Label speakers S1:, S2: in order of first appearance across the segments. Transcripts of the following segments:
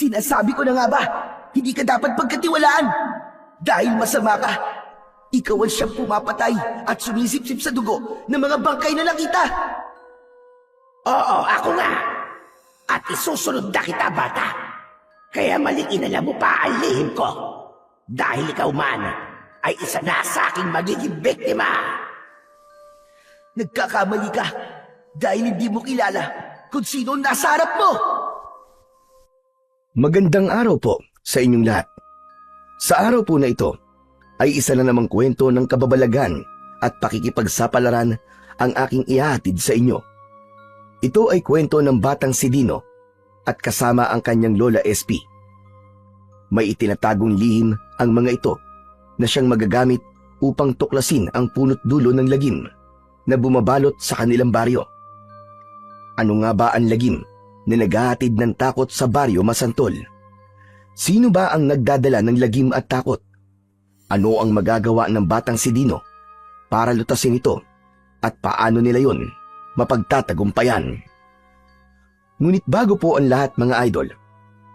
S1: Sinasabi ko na nga ba, hindi ka dapat pagkatiwalaan. Dahil masama ka, ikaw ang siyang pumapatay at sumisipsip sa dugo ng mga bangkay na nakita.
S2: Oo, ako nga. At isusunod na kita, bata. Kaya maling inala mo pa ang lihim ko. Dahil ikaw man ay isa na sa aking magiging biktima.
S1: Nagkakamali ka dahil hindi mo kilala kung sino ang nasa harap mo.
S3: Magandang araw po sa inyong lahat. Sa araw po na ito ay isa na namang kwento ng kababalagan at pakikipagsapalaran ang aking ihahatid sa inyo. Ito ay kwento ng batang si Dino at kasama ang kanyang lola SP. May itinatagong lihim ang mga ito na siyang magagamit upang tuklasin ang punot dulo ng lagim na bumabalot sa kanilang baryo. Ano nga ba ang lagim na naghahatid ng takot sa baryo Masantol? Sino ba ang nagdadala ng lagim at takot? Ano ang magagawa ng batang si Dino para lutasin ito at paano nila yon mapagtatagumpayan? Ngunit bago po ang lahat mga idol,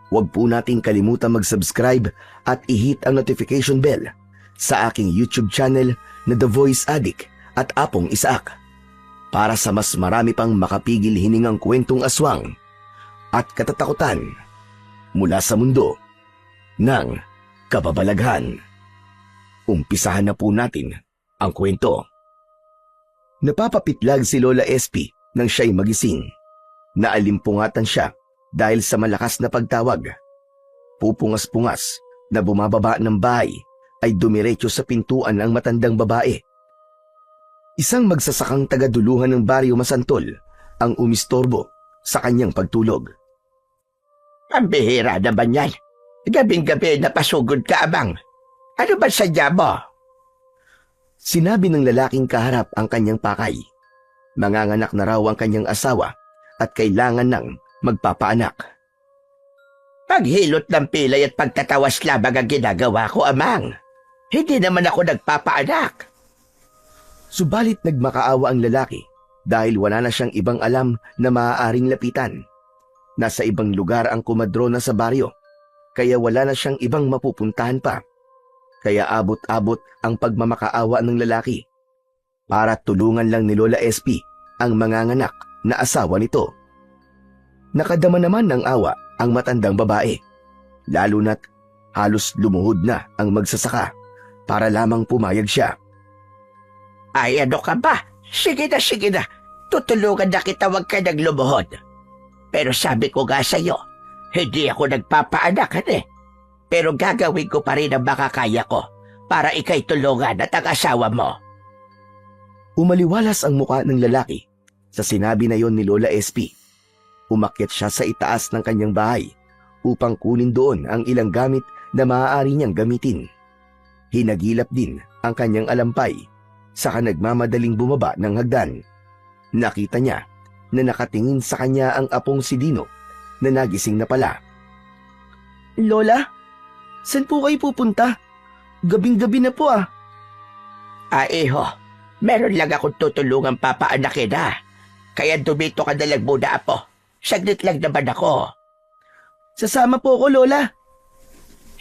S3: huwag po nating kalimutan mag-subscribe at i-hit ang notification bell sa aking YouTube channel na The Voice Addict at Apong Isaak para sa mas marami pang makapigil hiningang kwentong aswang at katatakutan mula sa mundo ng kababalaghan. Umpisahan na po natin ang kwento. Napapapitlag si Lola SP nang siya'y magising. Naalimpungatan siya dahil sa malakas na pagtawag. Pupungas-pungas na bumababa ng bahay ay dumiretso sa pintuan ang matandang babae. Isang magsasakang tagaduluhan ng baryo Masantol ang umistorbo sa kanyang pagtulog.
S2: Pambihira naman yan. Gabing-gabi napasugod ka, abang. Ano ba sadya mo?
S3: Sinabi ng lalaking kaharap ang kanyang pakay. Manganganak na raw ang kanyang asawa at kailangan nang magpapaanak.
S2: Paghilot ng pilay at pagtatawas labag ang ginagawa ko, amang. Hindi naman ako nagpapaanak.
S3: Subalit nagmakaawa ang lalaki dahil wala na siyang ibang alam na maaaring lapitan. Nasa ibang lugar ang kumadrona sa baryo, kaya wala na siyang ibang mapupuntahan pa. Kaya abot-abot ang pagmamakaawa ng lalaki para tulungan lang ni Lola SP ang manganganak na asawa nito. Nakadama naman ng awa ang matandang babae, lalo na't halos lumuhod na ang magsasaka para lamang pumayag siya.
S2: Ay, ano ka ba? Sige na. Tutulungan na kita, wag ka naglumuhod. Pero sabi ko nga sa'yo, hindi ako nagpapaanak, Pero gagawin ko pa rin ang makakaya ko para ikay tulungan at ang asawa mo.
S3: Umaliwalas ang mukha ng lalaki sa sinabi na yon ni Lola SP. Umakyat siya sa itaas ng kanyang bahay upang kunin doon ang ilang gamit na maaari niyang gamitin. Hinagilap din ang kanyang alampay, saka nagmamadaling bumaba ng hagdan. Nakita niya na nakatingin sa kanya ang apong si Dino na nagising na pala.
S1: Lola, saan po kayo pupunta? Gabing-gabi na po ah.
S2: Iho, meron lang akong tutulungan papaanakin Kaya dumito ka na lang muna, apo. Saglit lang naman ako.
S1: Sasama po ako, Lola.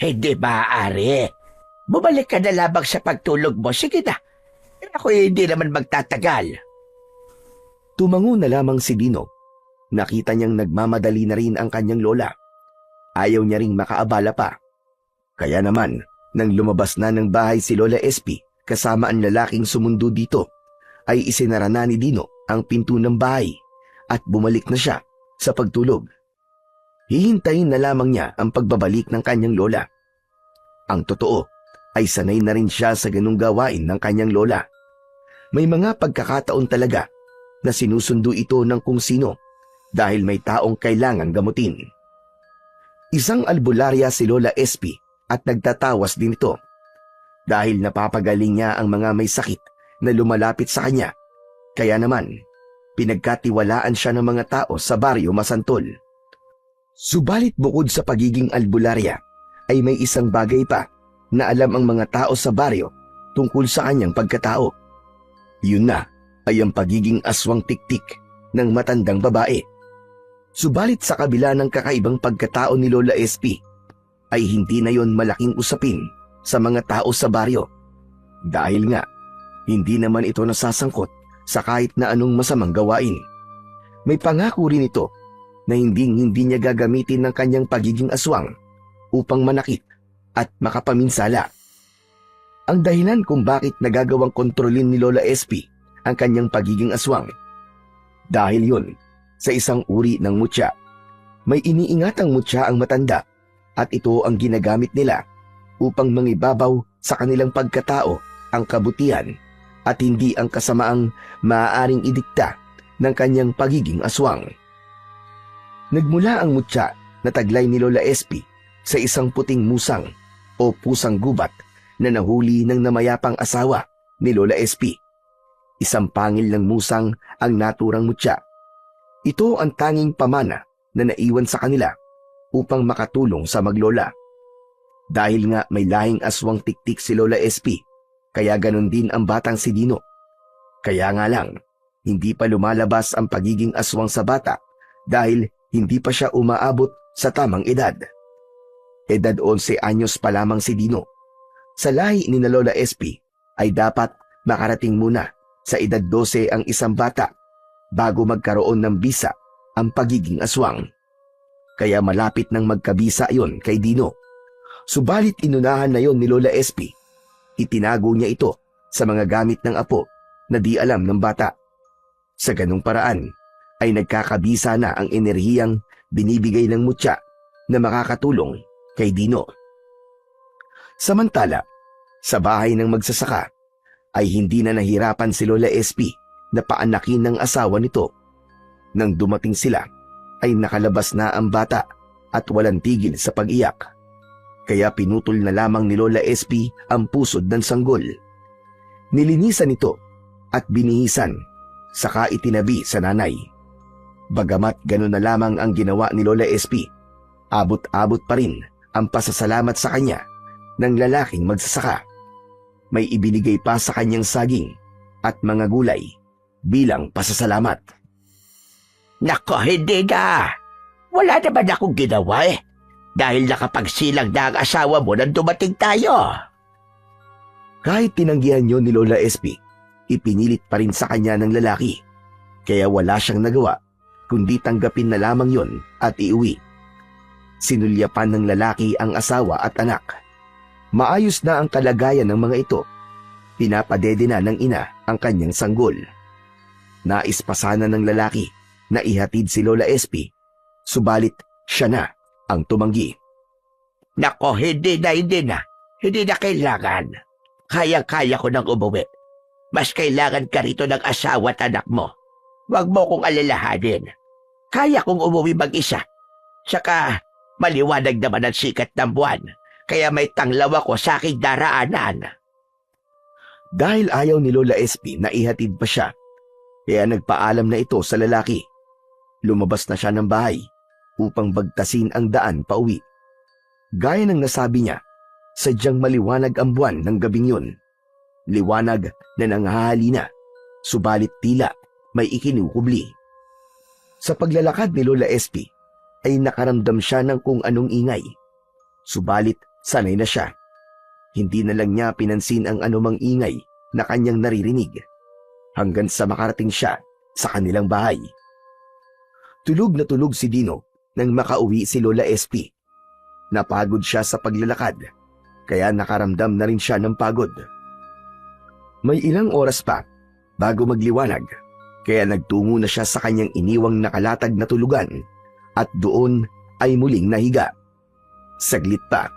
S2: Hindi maaari. Bumalik ka na lamang sa pagtulog mo. Sige na. Ako hindi naman magtatagal.
S3: Tumango na lamang si Dino. Nakita niyang nagmamadali na rin ang kanyang lola. Ayaw niya ring makaabala pa. Kaya naman, nang lumabas na ng bahay si Lola SP kasama ang lalaking sumundo dito, ay isinara na ni Dino ang pinto ng bahay at bumalik na siya sa pagtulog. Hihintayin na lamang niya ang pagbabalik ng kanyang lola. Ang totoo ay sanay na rin siya sa ganung gawain ng kanyang lola. May mga pagkakataon talaga na sinusundo ito ng kung sino dahil may taong kailangang gamutin. Isang albularya si Lola SP at nagtatawas din ito dahil napapagaling niya ang mga may sakit na lumalapit sa kanya. Kaya naman, pinagkatiwalaan siya ng mga tao sa baryo Masantol. Subalit bukod sa pagiging albularya, ay may isang bagay pa na alam ang mga tao sa baryo tungkol sa kanyang pagkatao. Yun na ay ang pagiging aswang tiktik ng matandang babae. Subalit sa kabila ng kakaibang pagkatao ni Lola SP, ay hindi na yon malaking usapin sa mga tao sa baryo. Dahil nga, hindi naman ito nasasangkot sa kahit na anong masamang gawain. May pangako rin ito na hindi niya gagamitin ng kanyang pagiging aswang upang manakit at makapaminsala. Ang dahilan kung bakit nagagawang kontrolin ni Lola SP ang kanyang pagiging aswang. Dahil yun, sa isang uri ng mutya. May iniingatang mutya ang matanda at ito ang ginagamit nila upang mangibabaw sa kanilang pagkatao ang kabutihan at hindi ang kasamaang maaaring idikta ng kanyang pagiging aswang. Nagmula ang mutya na taglay ni Lola SP sa isang puting musang o pusang gubat na nahuli ng namayapang asawa ni Lola SP. Isang pangil ng musang ang naturang mutya. Ito ang tanging pamana na naiwan sa kanila upang makatulong sa maglola. Dahil nga may lahing aswang tiktik si Lola SP, kaya ganun din ang batang si Dino. Kaya nga lang, hindi pa lumalabas ang pagiging aswang sa bata dahil hindi pa siya umaabot sa tamang edad. Edad 11 anyos pa lamang si Dino. Sa lahi ni na Lola SP ay dapat makarating muna sa edad 12 ang isang bata bago magkaroon ng bisa ang pagiging aswang. Kaya malapit nang magkabisa yon kay Dino. Subalit inunahan na yon ni Lola SP. Itinago niya ito sa mga gamit ng apo na di alam ng bata. Sa ganung paraan ay nagkakabisa na ang enerhiyang binibigay ng mutya na makakatulong kay Dino. Samantala, sa bahay ng magsasaka ay hindi na nahirapan si Lola SP na paanakin ng asawa nito. Nang dumating sila, ay nakalabas na ang bata at walang tigil sa pag-iyak. Kaya pinutol na lamang ni Lola SP ang pusod ng sanggol. Nilinisan ito at binihisan, saka itinabi sa nanay. Bagamat gano'n na lamang ang ginawa ni Lola SP, abot-abot pa rin ang pasasalamat sa kanya ng lalaking magsasaka. May ibinigay pa sa kanyang saging at mga gulay bilang pasasalamat.
S2: Nako, hindi na. Wala naman akong ginawa dahil nakapagsilang na ang asawa mo nang dumating tayo.
S3: Kahit tinanggihan yon ni Lola SP, ipinilit pa rin sa kanya ng lalaki. Kaya wala siyang nagawa kundi tanggapin na lamang yon at iuwi. Sinulyapan ng lalaki ang asawa at anak. Maayos na ang kalagayan ng mga ito. Pinapadede na ng ina ang kanyang sanggol. Nais pa sana ng lalaki na ihatid si Lola SP, subalit siya na ang tumanggi.
S2: Nako, hindi na. Hindi na kailangan. Kaya-kaya ko nang umuwi. Mas kailangan ka rito ng asawa at anak mo. Huwag mo kong alalahanin. Kaya kong umuwi mag-isa. Saka maliwanag naman ang sikat ng buwan. Kaya may tanglaw ako sa aking daraanan.
S3: Dahil ayaw ni Lola SP na ihatid pa siya, kaya nagpaalam na ito sa lalaki. Lumabas na siya ng bahay upang bagtasin ang daan pauwi. Gaya ng nasabi niya, sadyang maliwanag ang buwan ng gabing yun. Liwanag na nanghahalina, subalit tila may ikinukubli. Sa paglalakad ni Lola SP ay nakaramdam siya ng kung anong ingay. Subalit sanay na siya. Hindi na lang niya pinansin ang anumang ingay na kanyang naririnig hanggang sa makarating siya sa kanilang bahay. Tulog na tulog si Dino nang makauwi si Lola SP. Napagod siya sa paglalakad, kaya nakaramdam na rin siya ng pagod. May ilang oras pa bago magliwanag, kaya nagtungo na siya sa kanyang iniwang nakalatag na tulugan at doon ay muling nahiga. Saglit pa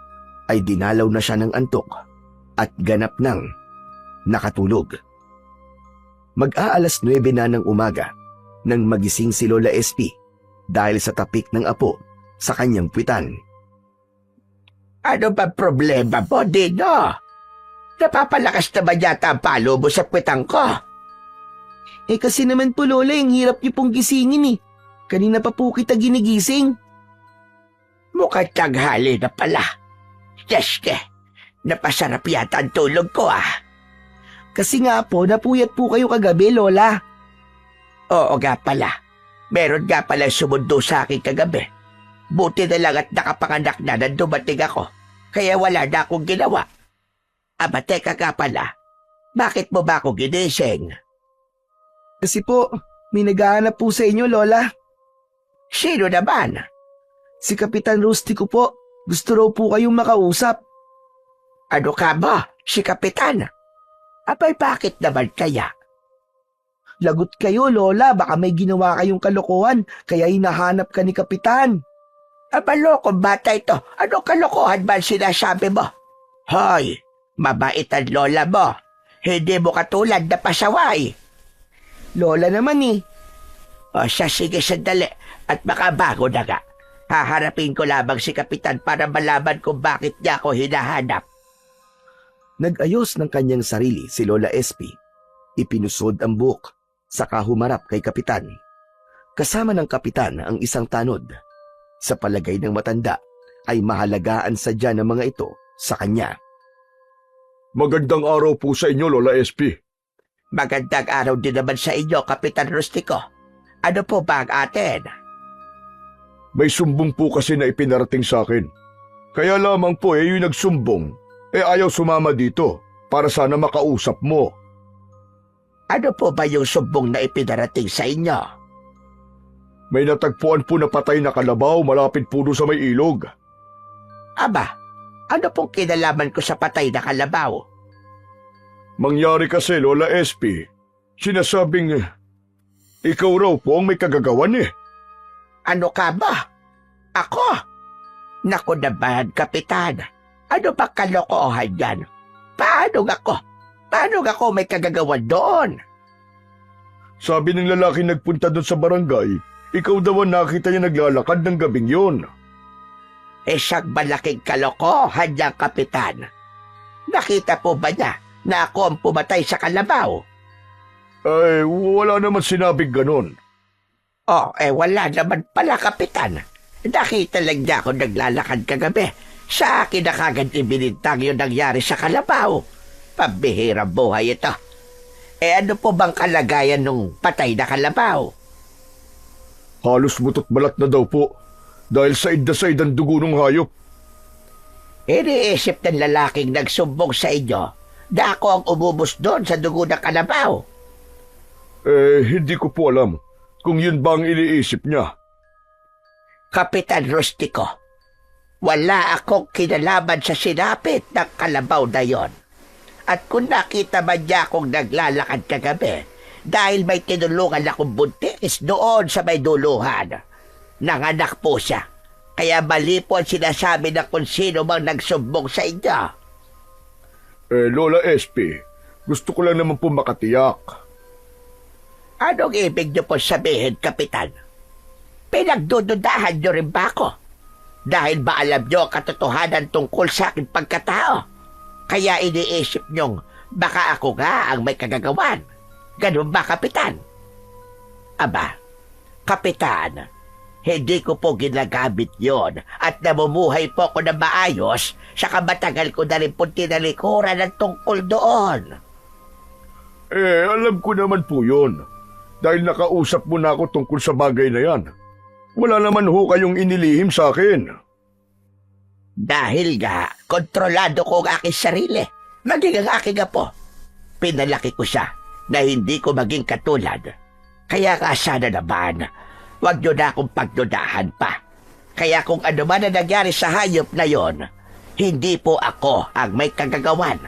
S3: ay dinalaw na siya ng antok at ganap nang nakatulog. Mag-aalas 9 na ng umaga nang magising si Lola SP dahil sa tapik ng apo sa kanyang puwitan.
S2: Ano ba problema mo, Dino? Napapalakas naman yata ang palo mo sa puwetang ko.
S1: Kasi naman po Lola, yung hirap niyo pong gisingin Kanina pa po kita ginigising.
S2: Mukhang tanghali na pala. Yeske, napasarap yata ang tulog ko
S1: Kasi nga po, napuyat po kayo kagabi, Lola.
S2: Oo nga pala. Meron nga pala sumundo sa akin kagabi. Buti na lang at nakapanganak na nang dumating ako. Kaya wala na akong ginawa. Aba, teka ka pala. Bakit mo ba ako ginising?
S3: Kasi po, may naghahanap po sa inyo, Lola.
S2: Sino naman?
S3: Si Kapitan Rustico po. Gusto raw po kayong makausap.
S2: Ano ka ba? Si Kapitan? Abay, bakit naman kaya?
S3: Lagot kayo, Lola. Baka may ginawa kayong kalokohan, kaya hinahanap ka ni Kapitan.
S2: Aba, lokong bata ito. Ano kalokohan ba ang sinasabi mo? Hoy, mabait ang lola mo. Hindi mo katulad na pasaway.
S3: Lola naman eh.
S2: O siya, sige sandali. At baka bago na nga. Haharapin ko lamang si Kapitan para malaman kung bakit niya ako hinahanap.
S3: Nag-ayos ng kanyang sarili si Lola SP. Ipinusod ang buhok, saka humarap kay Kapitan. Kasama ng Kapitan ang isang tanod. Sa palagay ng matanda, ay mahalagaan sadya ng mga ito sa kanya.
S4: Magandang araw po sa inyo, Lola SP.
S2: Magandang araw din naman sa inyo, Kapitan Rustico. Ano po ba ang atin?
S4: May sumbong po kasi na ipinarating sa akin. Kaya lamang po yung nagsumbong, ayaw sumama dito para sana makausap mo.
S2: Ano po ba yung sumbong na ipinarating sa inyo?
S4: May natagpuan po na patay na kalabaw malapit po doon sa may ilog.
S2: Aba, ano pong kinalaman ko sa patay na kalabaw?
S4: Mangyari kasi, Lola SP, sinasabing ikaw raw po ang may kagagawan eh.
S2: Ano ka ba? Ako? Naku naman, Kapitan. Ano ba kalokohan yan? Paano ako may kagagawan doon?
S4: Sabi ng lalaki nagpunta doon sa barangay, ikaw daw ang nakita niya naglalakad ng gabing yun.
S2: Siyang malaking kalokohan niyang, Kapitan. Nakita po ba niya na ako ang pumatay sa kalabaw?
S4: Ay, wala naman sinabing ganon.
S2: Wala naman pala, Kapitan. Nakita lang niya ako naglalakad kagabi. Sa akin na kagad ibinintang yung nangyari sa kalabaw. Pambihirang buhay ito. Ano po bang kalagayan nung patay na kalabaw?
S4: Halos butot balat na daw po dahil said na said ang dugo ng hayop.
S2: Iniisip ng lalaking nagsumbong sa inyo na ako ang umubos doon sa dugo ng kalabaw.
S4: Hindi ko po alam kung yun ba ang iniisip niya.
S2: Kapitan Rustico, wala akong kinalaman sa sinapit ng kalabaw na yon. At kung nakita man niya akong naglalakad kagabi, dahil may tinulungan akong buntis doon sa may duluhan. Nanganak po siya, kaya mali po ang sinasabi na kung sino mang nagsumbong sa inyo.
S4: Lola SP, gusto ko lang naman po makatiyak.
S2: Anong ibig niyo po sabihin, Kapitan? Pinagdududahan niyo rin ba ako? Dahil ba alam niyo ang katotohanan tungkol sa aking pagkatao? Kaya iniisip niyong baka ako nga ang may kagagawan. Ganun ba, Kapitan? Aba, Kapitan, hindi ko po ginagamit yon at namumuhay po ako na maayos sa matagal ko na rin po tinalikuran ng tungkol doon.
S4: Alam ko naman po yun. Dahil nakausap mo na ako tungkol sa bagay na yan. Wala naman ho kayong inilihim sa akin.
S2: Dahil nga, kontrolado ko ang aking sarili. Maging ang aking apo. Pinalaki ko siya na hindi ko maging katulad. Kaya nga sana naman, wag nyo na akong pagdudahan pa. Kaya kung ano man na nangyari sa hayop na yon, hindi po ako ang may kagagawan.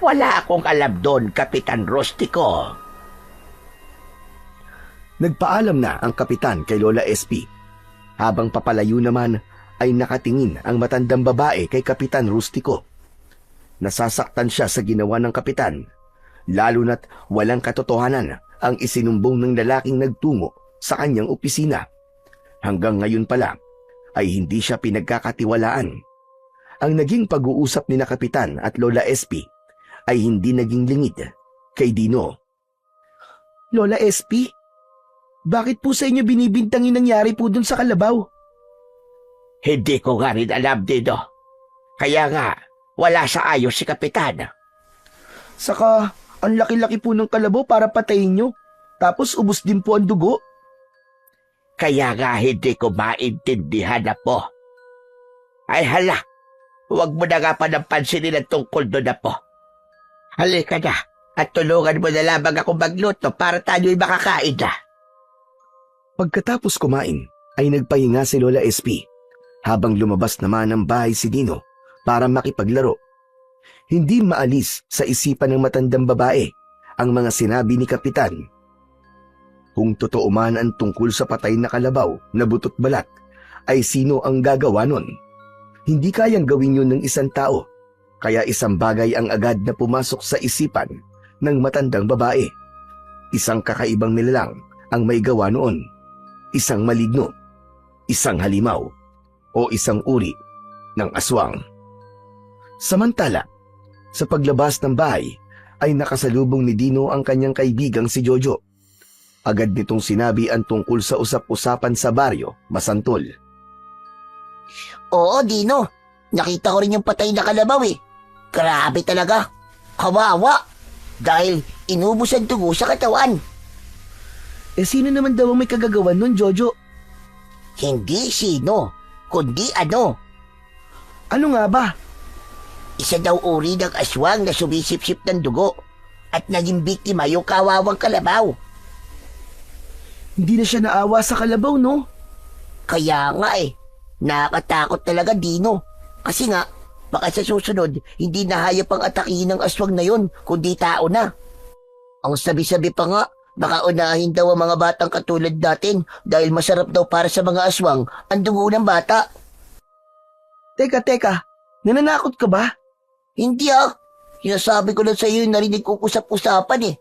S2: Wala akong alam doon, Kapitan Rustico.
S3: Nagpaalam na ang Kapitan kay Lola SP. Habang papalayo naman ay nakatingin ang matandang babae kay Kapitan Rustico. Nasasaktan siya sa ginawa ng Kapitan, lalo na't walang katotohanan ang isinumbong ng lalaking nagtungo sa kanyang opisina. Hanggang ngayon pala ay hindi siya pinagkakatiwalaan. Ang naging pag-uusap ni na Kapitan at Lola SP ay hindi naging lingid kay Dino. Lola SP, bakit po sa inyo binibintang yung nangyari po dun sa kalabaw?
S2: Hindi ko nga rin alam, Dino. Kaya nga, wala sa ayos si Kapitan.
S3: Saka, ang laki-laki po ng kalabaw para patayin nyo. Tapos ubos din po ang dugo.
S2: Kaya nga hindi ko maintindihan na po. Ay hala, huwag mo na nga pa ng pansinin ang tungkol doon na po. Halika na at tulungan mo na lamang ako magluto para tayo'y makakain na.
S3: Pagkatapos kumain, ay nagpahinga si Lola SP, habang lumabas naman ng bahay si Dino para makipaglaro. Hindi maalis sa isipan ng matandang babae ang mga sinabi ni Kapitan. Kung totoo man ang tungkol sa patay na kalabaw na butot balat, ay sino ang gagawa nun? Hindi kayang gawin yun ng isang tao, kaya isang bagay ang agad na pumasok sa isipan ng matandang babae. Isang kakaibang nilalang ang may gawa noon. Isang maligno, isang halimaw, o isang uri ng aswang. Samantala, sa paglabas ng bahay, ay nakasalubong ni Dino ang kanyang kaibigang si Jojo. Agad nitong sinabi ang tungkol sa usap-usapan sa baryo, Masantol.
S5: Oo, Dino. Nakita ko rin yung patay na kalabaw eh. Grabe talaga. Kawawa. Dahil inubos ang dugo sa katawan.
S1: Eh sino naman daw ang may kagagawan nun, Jojo?
S5: Hindi sino, kundi ano.
S1: Ano nga ba?
S5: Isa daw uri ng aswang na sumisip-sip ng dugo at naging biktima yung kawawang kalabaw.
S1: Hindi na siya naawa sa kalabaw, no?
S5: Kaya nga eh, nakakatakot talaga, Dino. Kasi nga, baka sa susunod, hindi na hayop ang atakihin ng aswang na yon, kundi tao na. Ang sabi-sabi pa nga, baka unahin daw ang mga batang katulad natin dahil masarap daw para sa mga aswang ang dugo ng bata.
S1: Teka, nananakot ka ba?
S5: Hindi ah, sinasabi ko lang sa iyo yung narinig kong usap-usapan eh.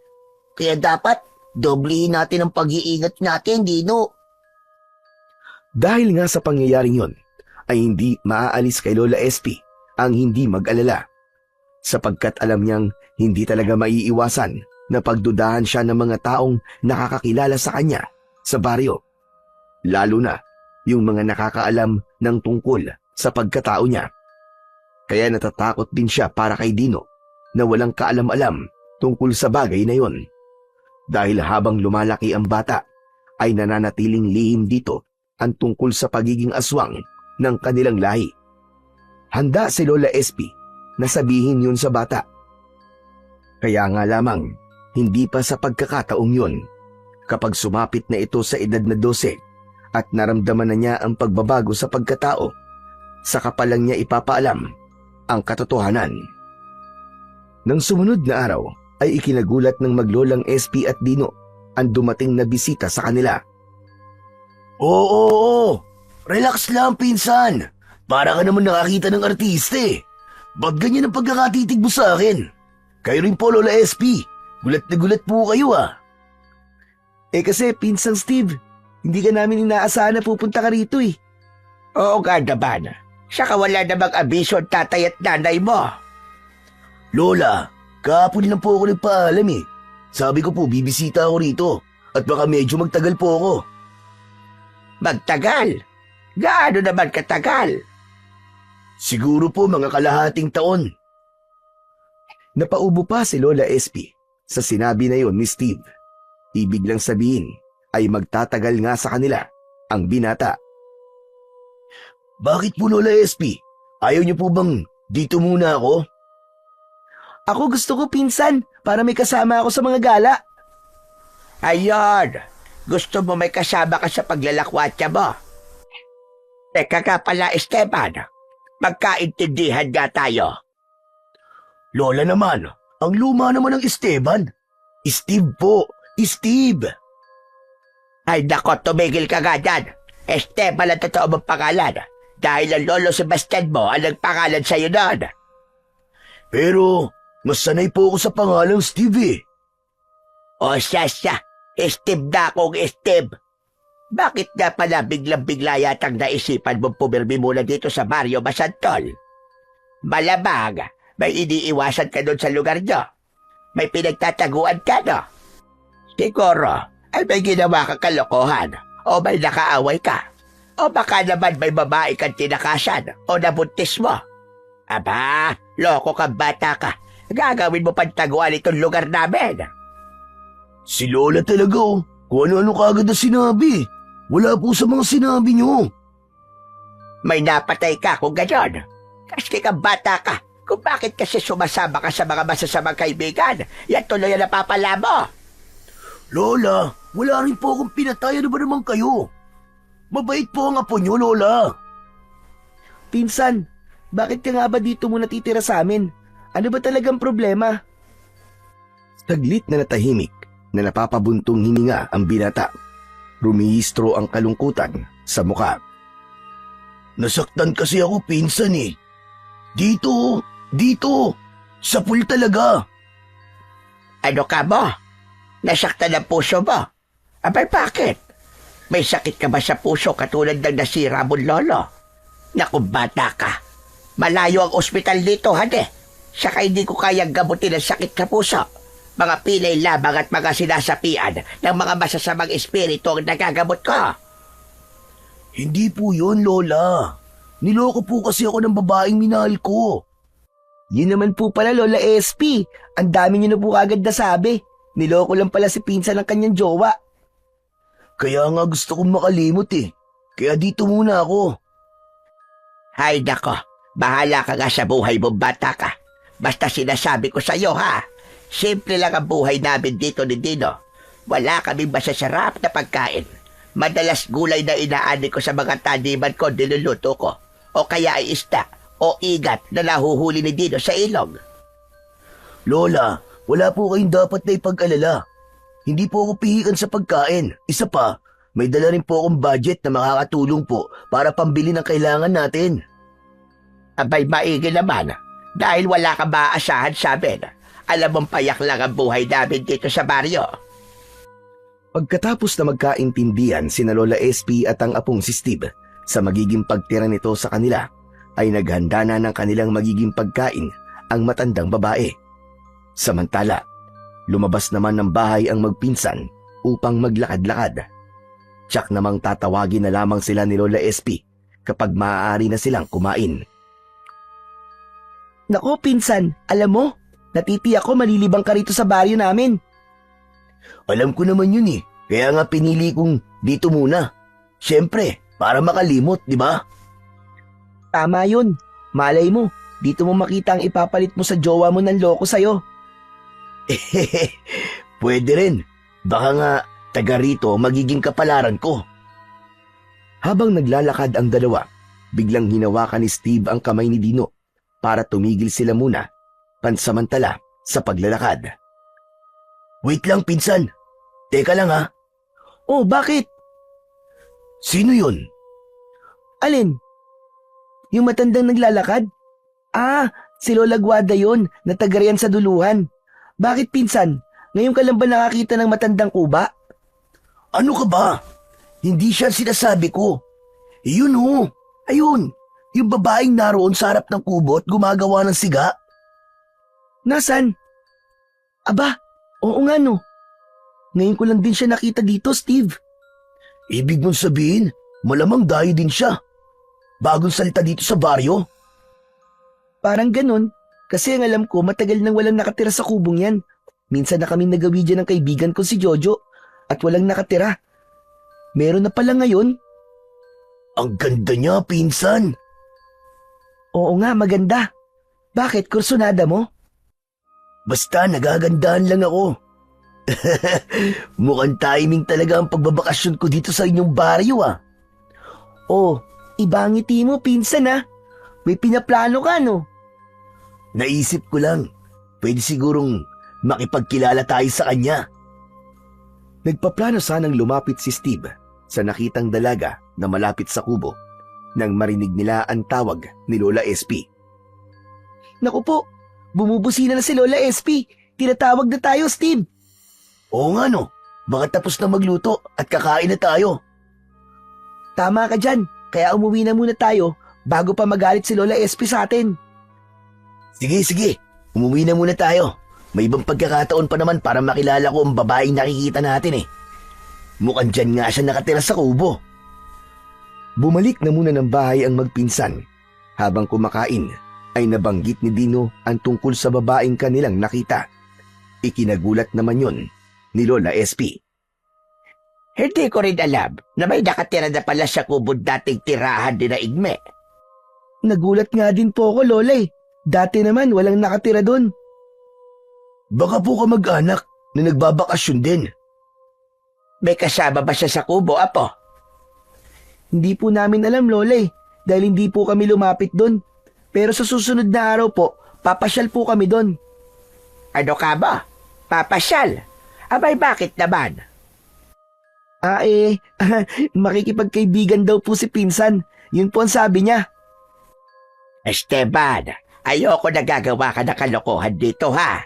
S5: Kaya dapat, doblehin natin ang pag-iingat natin, Dino.
S3: Dahil nga sa pangyayaring yon, ay hindi maaalis kay Lola SP ang hindi mag-alala. Sapagkat alam niyang hindi talaga maiiwasan na pagdudahan siya ng mga taong nakakakilala sa kanya sa baryo. Lalo na yung mga nakakaalam ng tungkol sa pagkatao niya. Kaya natatakot din siya para kay Dino na walang kaalam-alam tungkol sa bagay na yon. Dahil habang lumalaki ang bata, ay nananatiling lihim dito ang tungkol sa pagiging aswang ng kanilang lahi. Handa si Lola SP na sabihin yun sa bata. Kaya nga lamang, hindi pa sa pagkakataong yun, kapag sumapit na ito sa edad na 12 at naramdaman na niya ang pagbabago sa pagkatao, saka pa lang niya ipapaalam ang katotohanan. Nang sumunod na araw, ay ikinagulat ng maglolang SP at Dino ang dumating na bisita sa kanila.
S1: Oo. Relax lang, pinsan. Para ka naman nakakita ng artista eh. Ba't ganyan ang pagkakatitig mo sa akin? Kayo rin po, Lola SP. Gulat na gulat po kayo ah.
S3: Eh kasi, Pinsang Steve, hindi ka namin inaasahan na pupunta ka rito eh.
S2: Oo nga naman. Saka wala namang abiso ang tatay at nanay mo.
S1: Lola, kahapon lang po ako nagpaalam eh. Sabi ko po, bibisita ako rito. At baka medyo magtagal po ako.
S2: Magtagal? Gaano naman katagal?
S1: Siguro po mga kalahating taon.
S3: Napaubo pa si Lola SP sa sinabi na yon ni Steve. Ibig lang sabihin ay magtatagal nga sa kanila ang binata.
S1: Bakit po, Lola SP? Ayaw niyo po bang dito muna ako?
S3: Ako gusto ko, pinsan, para may kasama ako sa mga gala.
S2: Ayun, gusto mo may kasama ka sa paglalakwatsa mo. Teka ka pala, Esteban. Magkaintindihan nga tayo.
S1: Lola naman, ang luma naman ng Esteban. Steve po, Steve.
S2: Ay nako, tumigil ka nga dyan. Esteban ang totoo mong pangalan. Dahil ang lolo Sebastian mo ang nagpangalan sa'yo noon.
S1: Pero, mas sanay po ako sa pangalang Steve eh.
S2: O siya, Steve na akong Steve. Bakit nga pala biglang-bigla yatang naisipan mong pumirmi muna dito sa Barrio Masantol? Malamang, may iniiwasan ka doon sa lugar nyo. May pinagtataguan ka, no? Siguro, ay may ginawa kang kalokohan o may nakaaway ka. O baka naman may babae kang tinakasan o nabuntis mo. Aba, loko kang bata ka. Gagawin mo pantaguan itong lugar namin.
S1: Si Lola talaga oh. Kung ano-ano kagad na sinabi. Wala po sa mga sinabi niyo.
S2: May napatay ka kung gayon. Kasi ka bata ka, kung bakit kasi sumasama ka sa mga masasamang kaibigan. Yan tuloy ang napapala mo.
S1: Lola, wala rin po akong pinatay. Ano ba naman kayo? Mabait po ang apo niyo, Lola.
S3: Pinsan, bakit ka nga ba dito mo natitira sa amin? Ano ba talagang problema? Saglit na natahimik na napapabuntong hininga ang binata. Rumihistro ang kalungkutan sa muka.
S1: Nasaktan kasi ako, pinsan eh. Dito, sa pool talaga.
S2: Ano ka mo? Nasaktan ang puso mo? Abay bakit? May sakit ka ba sa puso katulad ng nasira mong lolo? Naku bata ka. Malayo ang ospital dito, hade. Saka hindi ko kayang gamutin ang sakit sa puso. Mga pilay labang at mga sinasapian ng mga masasamang espiritu ang nagagamot ko.
S1: Hindi po yun, Lola. Niloko po kasi ako ng babaeng minahal ko.
S3: Yun naman po pala, Lola SP. Ang dami niyo na po agad nasabi. Niloko lang pala si pinsan ng kanyang jowa.
S1: Kaya nga gusto kong makalimot eh. Kaya dito muna ako.
S2: Hay nako, bahala ka nga sa buhay mo bata ka. Basta sinasabi ko sa'yo ha. Simple lang ang buhay namin dito ni Dino. Wala kaming masasarap na pagkain. Madalas gulay na inaani ko sa mga taniman ko niluluto ko. O kaya ay isda o igat na nahuhuli ni Dino sa ilog.
S1: Lola, wala po kayong dapat na ipag-alala. Hindi po ako pihikan sa pagkain. Isa pa, may dala rin po akong budget na makakatulong po para pambili ng kailangan natin.
S2: Abay maigi naman. Dahil wala ka maaasahan sa amin. Alam mong payak lang ang buhay namin dito sa baryo.
S3: Pagkatapos na magkaintindihan sina Lola SP at ang apong si Steve sa magiging pagtira nito sa kanila, ay naghanda na ng kanilang magiging pagkain ang matandang babae. Samantala, lumabas naman ng bahay ang magpinsan upang maglakad-lakad. Tsak namang tatawagin na lamang sila ni Lola SP kapag maaari na silang kumain. Nako pinsan, alam mo, natitiyak ko malilibang ka rito sa baryo namin.
S1: Alam ko naman yun eh. Kaya nga pinili kong dito muna. Siyempre, para makalimot, di ba?
S3: Tama yun. Malay mo, dito mo makita ang ipapalit mo sa jowa mo ng loko sa'yo.
S1: Pwede rin. Baka nga taga rito magiging kapalaran ko.
S3: Habang naglalakad ang dalawa, biglang hinawakan ni Steve ang kamay ni Dino para tumigil sila muna, pansamantala sa paglalakad.
S1: Wait lang, pinsan. Teka lang ha.
S3: Oh, bakit?
S1: Sino yun?
S3: Alin? Yung matandang naglalakad? Ah, si Lola Guada yun, na taga riyan sa duluhan. Bakit pinsan? Ngayon ka lang ba nakakita ng matandang kuba?
S1: Ano ka ba? Hindi siya sinasabi ko. Yun ho. Ayun. Yung babaeng naroon sa harap ng kubo at gumagawa ng siga.
S3: Nasaan? Aba, oo nga no. Ngayon ko lang din siya nakita dito, Steve.
S1: Ibig mong sabihin, malamang dayo din siya. Bagong salita dito sa baryo.
S3: Parang ganun, kasi ang alam ko matagal nang walang nakatira sa kubong yan. Minsan na kami nagawi dyan ng kaibigan ko si Jojo at walang nakatira. Meron na pala ngayon.
S1: Ang ganda niya, pinsan.
S3: Oo nga, maganda. Bakit, kursunada mo?
S1: Basta nagagandahan lang ako. Mukhang timing talaga ang pagbabakasyon ko dito sa inyong baryo ah.
S3: Oh, iba ang ngiti mo, pinsan ah. May pinaplano ka no?
S1: Naisip ko lang, pwede sigurong makipagkilala tayo sa kanya.
S3: Nagpaplano sanang lumapit si Steve sa nakitang dalaga na malapit sa kubo nang marinig nila ang tawag ni Lola SP. Naku po, bumubusina na si Lola SP. Tinatawag na tayo, Steve.
S1: Oo nga no, baka tapos na magluto at kakain na tayo.
S3: Tama ka dyan, kaya umuwi na muna tayo bago pa magalit si Lola SP sa atin.
S1: Sige, umuwi na muna tayo. May ibang pagkakataon pa naman para makilala ko ang babaeng nakikita natin eh. Mukhang dyan nga siya nakatira sa kubo.
S3: Bumalik na muna ng bahay ang magpinsan. Habang kumakain, ay nabanggit ni Dino ang tungkol sa babaeng kanilang nakita. Ikinagulat naman yon ni Lola SP.
S2: Hindi ko rin alam na may nakatira na pala sa kubod dating tirahan din na Igme.
S3: Nagulat nga din po ako, Lola eh. Dati naman walang nakatira doon.
S1: Baka po kamag-anak na nagbabakasyon din.
S2: May kasama ba siya sa kubo, Apo?
S3: Hindi po namin alam, Lola eh, dahil hindi po kami lumapit doon. Pero sa susunod na araw po, papasyal po kami doon.
S2: Ano ka ba? Papasyal? Abay, bakit naman?
S3: Makikipagkaibigan daw po si Pinsan. Yun po ang sabi niya.
S2: Esteban, ayoko na gagawa ka ng kalokohan dito, ha?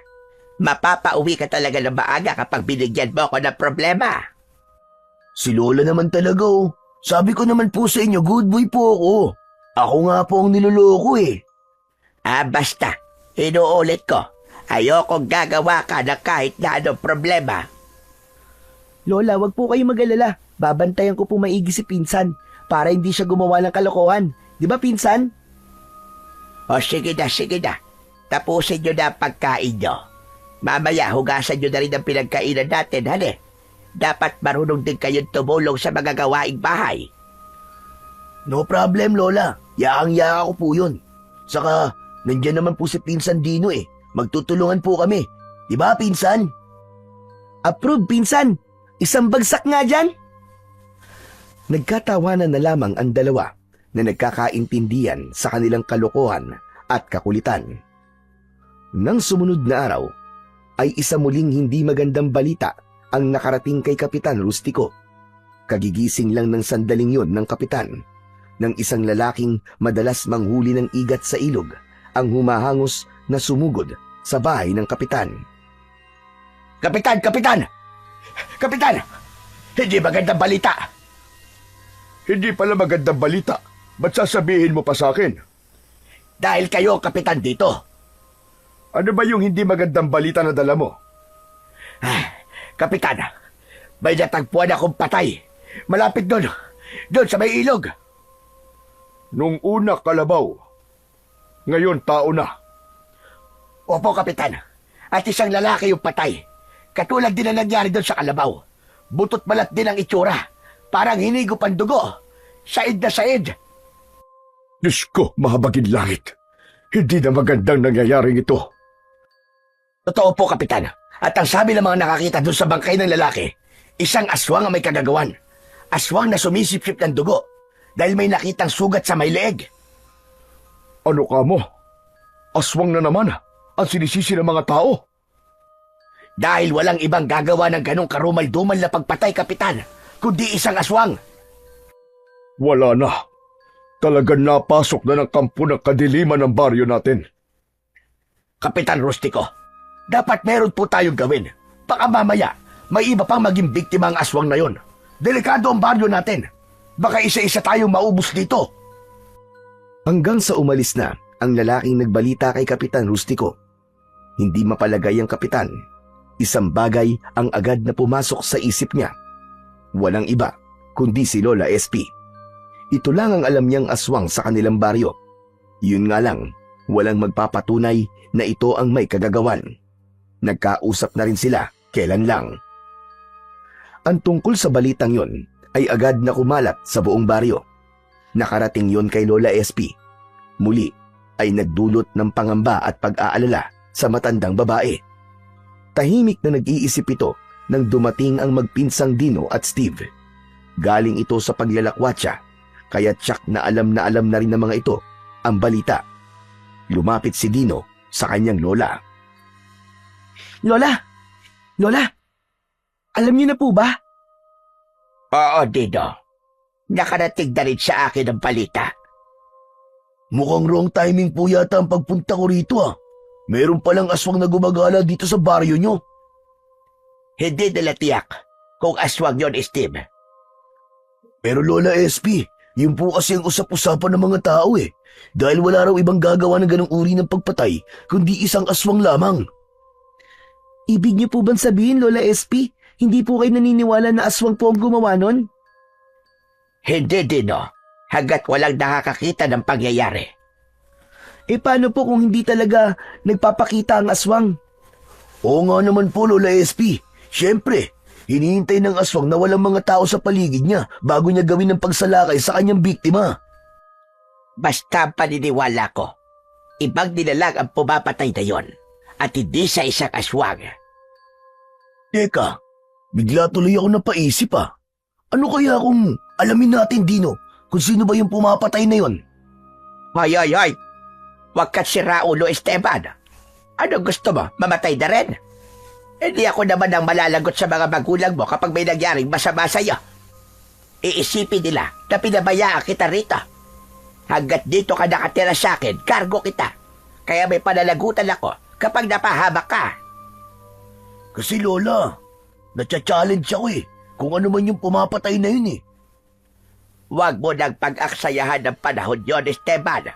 S2: Mapapauwi ka talaga ng maaga kapag binigyan mo ako ng problema.
S1: Si Lola naman talaga oh. Sabi ko naman po sa inyo, good boy po ako. Ako nga po ang niloloko eh.
S2: Basta, inuulit ko, ayokong gagawa ka ng kahit na anong problema.
S3: Lola, wag po kayo mag-alala. Babantayan ko po maigi si Pinsan para hindi siya gumawa ng kalokohan. Di ba, Pinsan?
S2: O sige na. Tapusin nyo na ang pagkain nyo. Mamaya, hugasan nyo na rin ang pinagkainan natin, hali. Dapat marunong din kayong tumulong sa mga gawaing bahay.
S1: No problem, Lola. Yaang-yaka ko po yun. Saka, nandyan naman po si Pinsan Dino eh. Magtutulungan po kami. Di ba, Pinsan?
S3: Approve, Pinsan. Isang bagsak nga dyan. Nagkatawanan na lamang ang dalawa na nagkakaintindihan sa kanilang kalokohan at kakulitan. Nang sumunod na araw, ay isa muling hindi magandang balita ang nakarating kay Kapitan Rustico. Kagigising lang ng sandaling yon ng kapitan ng isang lalaking madalas manghuli ng igat sa ilog ang humahangos na sumugod sa bahay ng kapitan.
S2: Kapitan! Kapitan! Hindi magandang balita.
S4: Hindi pala magandang balita. Ba't sasabihin mo pa sa akin?
S2: Dahil kayo, Kapitan, dito.
S4: Ano ba yung hindi magandang balita na dala mo?
S2: Kapitan, may natagpuan akong patay. Malapit doon sa may ilog.
S4: Nung una kalabaw, ngayon tao na.
S2: Opo, Kapitan. At isang lalaki yung patay. Katulad din na nangyari doon sa kalabaw. Butot balat din ang itsura. Parang hinigop ang dugo. Said na said.
S4: Diyos ko, mahabagin langit. Hindi na magandang nangyayaring ito.
S2: Totoo po, Kapitan. At ang sabi ng mga nakakita doon sa bangkay ng lalaki, isang aswang ang may kagagawan. Aswang na sumisipsip ng dugo dahil may nakitang sugat sa may leeg.
S4: Ano ka mo? Aswang na naman ang sinisisi ng mga tao.
S2: Dahil walang ibang gagawa ng ganong karumal-dumal na pagpatay, Kapitan, kundi isang aswang.
S4: Wala na. Talagang napasok na ng kampo ng kadiliman ng baryo natin.
S2: Kapitan Rustico, dapat meron po tayong gawin. Baka mamaya, may iba pang maging biktima ang aswang na yon. Delikado ang baryo natin. Baka isa-isa tayong maubos dito.
S3: Hanggang sa umalis na ang lalaking nagbalita kay Kapitan Rustico. Hindi mapalagay ang kapitan. Isang bagay ang agad na pumasok sa isip niya. Walang iba, kundi si Lola SP. Ito lang ang alam niyang aswang sa kanilang baryo. Yun nga lang, walang magpapatunay na ito ang may kagagawan. Nagkausap na rin sila, kailan lang. Ang tungkol sa balitang yon ay agad na kumalat sa buong baryo. Nakarating yon kay Lola SP. Muli ay nagdulot ng pangamba at pag-aalala sa matandang babae. Tahimik na nag-iisip ito nang dumating ang magpinsang Dino at Steve. Galing ito sa paglalakwatsa, kaya tsak na alam na rin ng mga ito ang balita. Lumapit si Dino sa kanyang lola. Lola! Alam niyo na po ba?
S2: Oo, Dino. Nakarating na rin sa akin ang balita.
S1: Mukhang wrong timing po yata ang pagpunta ko rito ah. Meron palang aswang na gumagala dito sa baryo nyo.
S2: Hindi nila tiyak kung aswang yon, Steve.
S1: Pero Lola SP, yun po kasi ang usap-usapan ng mga tao eh. Dahil wala raw ibang gagawa ng ganong uri ng pagpatay, kundi isang aswang lamang.
S3: Ibig niyo po bang sabihin, Lola SP, hindi po kayo naniniwala na aswang po ang gumawa nun?
S2: Hindi, Dino. Hanggat walang nakakakita ng pangyayari.
S3: Paano po kung hindi talaga nagpapakita ang aswang?
S1: Oo nga naman po, Lola SP. Siyempre, Hinihintay ng aswang na walang mga tao sa paligid niya bago niya gawin ng pagsalakay sa kanyang biktima.
S2: Basta paniniwala ko, ibang nilalang ang pumapatay na yon at hindi sa isang aswang.
S1: Teka, bigla tuloy ako napaisip ah. Ano kaya kung alamin natin, Dino, kung sino ba yung pumapatay na yon?
S2: Hoy, hoy, hoy! Huwag ka sira ulo, Esteban. Ano gusto mo? Mamatay na rin? Hindi ako naman ang malalagot sa mga magulang mo kapag may nangyaring masama sa'yo. Iisipin nila na pinabayaan kita rito. Hanggat dito ka nakatira sa akin, kargo kita. Kaya may panalagutan ako kapag napahamak ka.
S1: Kasi Lola, natcha-challenge ako eh. Kung ano man yung pumapatay na yun eh.
S2: Huwag mo nang pag-aksayahan ng panahon yon, Esteban.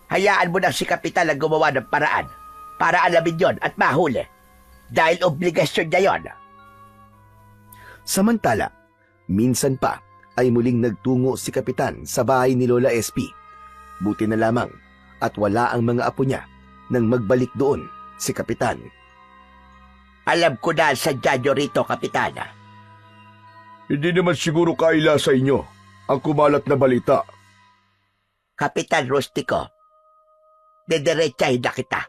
S2: Hayaan mo nang si Kapitan ang gumawa ng paraan para alamin yon at mahuli. Dahil obligasyon niya yon.
S3: Samantala, minsan pa ay muling nagtungo si Kapitan sa bahay ni Lola SP. Buti na lamang at wala ang mga apo niya nang magbalik doon si Kapitan.
S2: Alam ko na ang sadya niyo rito, Kapitan.
S4: Hindi naman siguro kaila sa inyo ang kumalat na balita.
S2: Kapitan Rustico, didiretsahin na kita.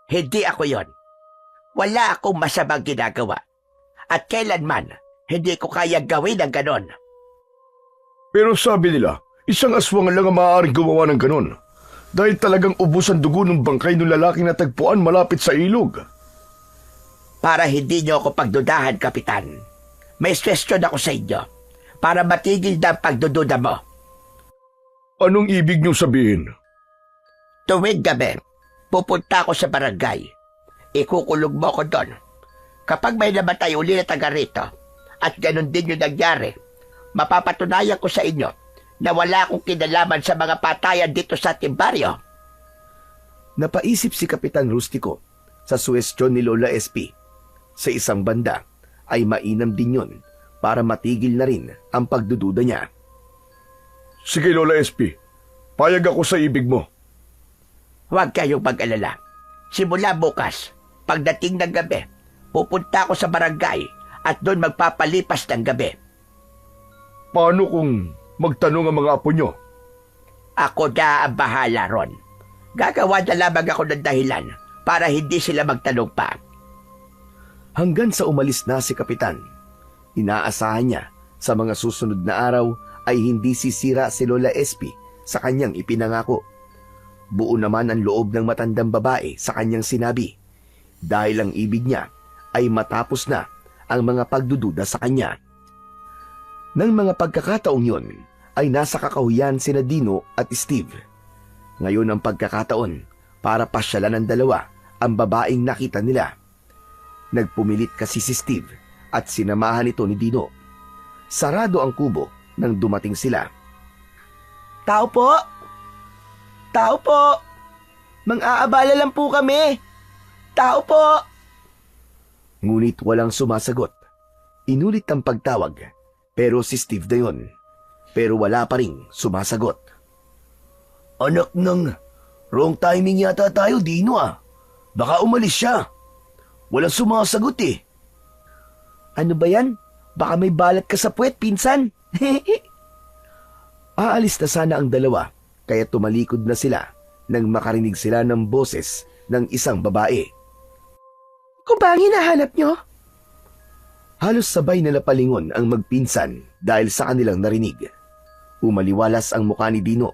S2: Hindi ako yon. Wala akong masamang ginagawa. At kailanman, hindi ko kaya gawin ang ganon.
S4: Pero sabi nila, isang aswang lang ang maaaring gumawa ng ganon. Dahil talagang ubos ang dugo ng bangkay ng lalaking natagpuan malapit sa ilog.
S2: Para hindi niyo ako pagdudahan, Kapitan, may question ako sa inyo para matigil na ang pagdududa mo.
S4: Anong ibig niyong sabihin?
S2: Tuwing gabi, pupunta ako sa barangay. Ikukulog mo ko doon. Kapag may namatay uli na taga rito, at ganun din yung nangyari, mapapatunayan ko sa inyo na wala akong kinalaman sa mga patayan dito sa ating baryo.
S3: Napaisip si Kapitan Rustico sa suwestyon ni Lola SP. Sa isang banda ay mainam din yun para matigil na rin ang pagdududa niya.
S4: Sige Lola SP, payag ako sa ibig mo.
S2: Huwag kayong mag-alala. Simula bukas, pagdating ng gabi, pupunta ako sa barangay at doon magpapalipas ng gabi.
S4: Paano kung magtanong ang mga apo nyo?
S2: Ako na ang bahala ron. Gagawa na lamang ako ng dahilan para hindi sila magtanong pa.
S3: Hanggang sa umalis na si Kapitan, inaasahan niya sa mga susunod na araw ay hindi sisira si Lola SP sa kanyang ipinangako. Buo naman ang loob ng matandang babae sa kanyang sinabi dahil ang ibig niya ay matapos na ang mga pagdududa sa kanya. Nang mga pagkakataong yon ay nasa kakahuyan sina Dino at Steve. Ngayon ang pagkakataon para pasyalan ng dalawa ang babaeng nakita nila. Nagpumilit kasi si Steve at sinamahan ito ni Dino. Sarado ang kubo nang dumating sila.
S5: Tao po! Tao po! Mang-aabala lang po kami! Tao po!
S3: Ngunit walang sumasagot. Inulit ang pagtawag, pero si Steve na yun. Pero wala pa ring sumasagot.
S1: Anak ng wrong timing yata tayo, Dino ah. Baka umalis siya. Walang sumasagot eh.
S5: Ano ba yan? Baka may balat ka sa puwet, pinsan.
S3: Aalis na sana ang dalawa, kaya tumalikod na sila nang makarinig sila ng boses ng isang babae.
S5: Kung ba ang hinahanap nyo?
S3: Halos sabay na napalingon ang magpinsan dahil sa kanilang narinig. Umaliwalas ang mukha ni Dino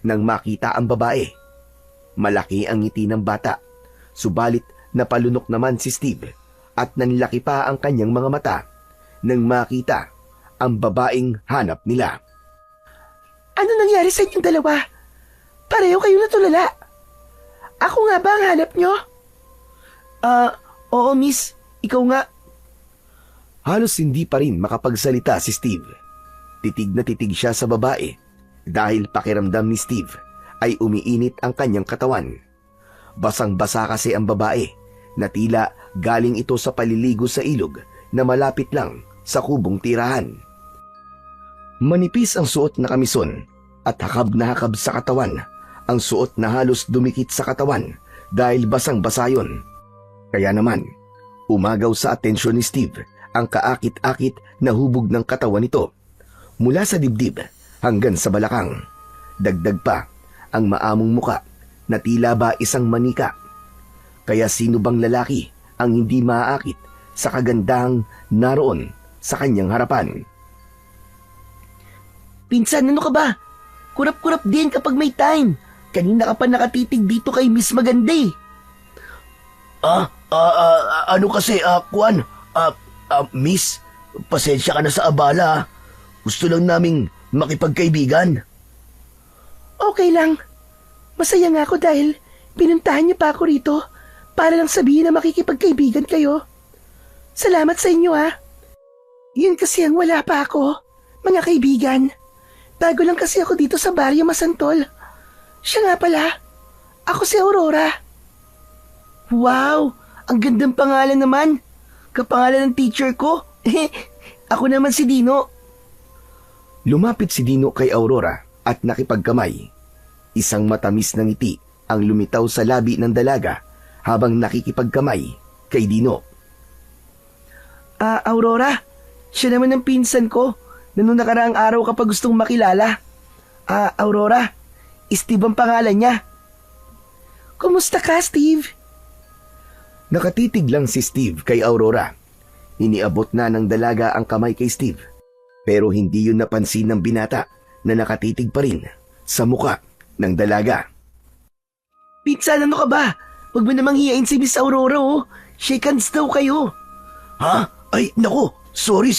S3: nang makita ang babae. Malaki ang ngiti ng bata, subalit napalunok naman si Steve at nanlaki pa ang kanyang mga mata nang makita ang babaeng hanap nila.
S5: Ano nangyari sa inyong dalawa? Pareho kayong natulala. Ako nga ba ang hanap nyo? Oo miss. Ikaw nga.
S3: Halos hindi pa rin makapagsalita si Steve. Titig na titig siya sa babae dahil pakiramdam ni Steve ay umiinit ang kanyang katawan. Basang-basa kasi ang babae na tila galing ito sa paliligo sa ilog na malapit lang sa kubong tirahan. Manipis ang suot na kamison at hakab na hakab sa katawan ang suot na halos dumikit sa katawan dahil basang-basa yun. Kaya naman, umagaw sa atensyon ni Steve ang kaakit-akit na hubog ng katawan nito mula sa dibdib hanggan sa balakang. Dagdag pa ang maamong muka na tila ba isang manika. Kaya sino bang lalaki ang hindi maaakit sa kagandahang naroon sa kanyang harapan?
S1: Pinsan, ano ka ba? Kurap-kurap din kapag may time. Kanina ka pa nakatitig dito kay Miss Maganda eh. Ano kasi, Kwan? Miss, pasensya ka na sa abala. Gusto lang naming makipagkaibigan. Okay lang. Masaya nga ako dahil pinuntahan niyo pa ako rito para lang sabihin na makikipagkaibigan kayo. Salamat sa inyo Yun kasi ang wala pa ako, mga kaibigan. Bago lang kasi ako dito sa Barrio Masantol. Siya nga pala, ako si Aurora. Wow, ang gandang pangalan naman. Kapangalan ng teacher ko. Ako naman si Dino.
S3: Lumapit si Dino kay Aurora at nakipagkamay. Isang matamis na ngiti ang lumitaw sa labi ng dalaga habang nakikipagkamay kay Dino.
S1: Aurora, siya naman ang pinsan ko na nung nakaraang araw kapag gustong makilala. Aurora, Steve ang pangalan niya. Kumusta ka, Steve?
S3: Nakatitig lang si Steve kay Aurora. Iniabot na ng dalaga ang kamay kay Steve. Pero hindi yun napansin ng binata na nakatitig pa rin sa muka ng dalaga.
S1: Pinsan, ano ka ba? Huwag mo namang hiyain si Miss Aurora Shake hands daw kayo. Ha? Ay, nako. Sorry.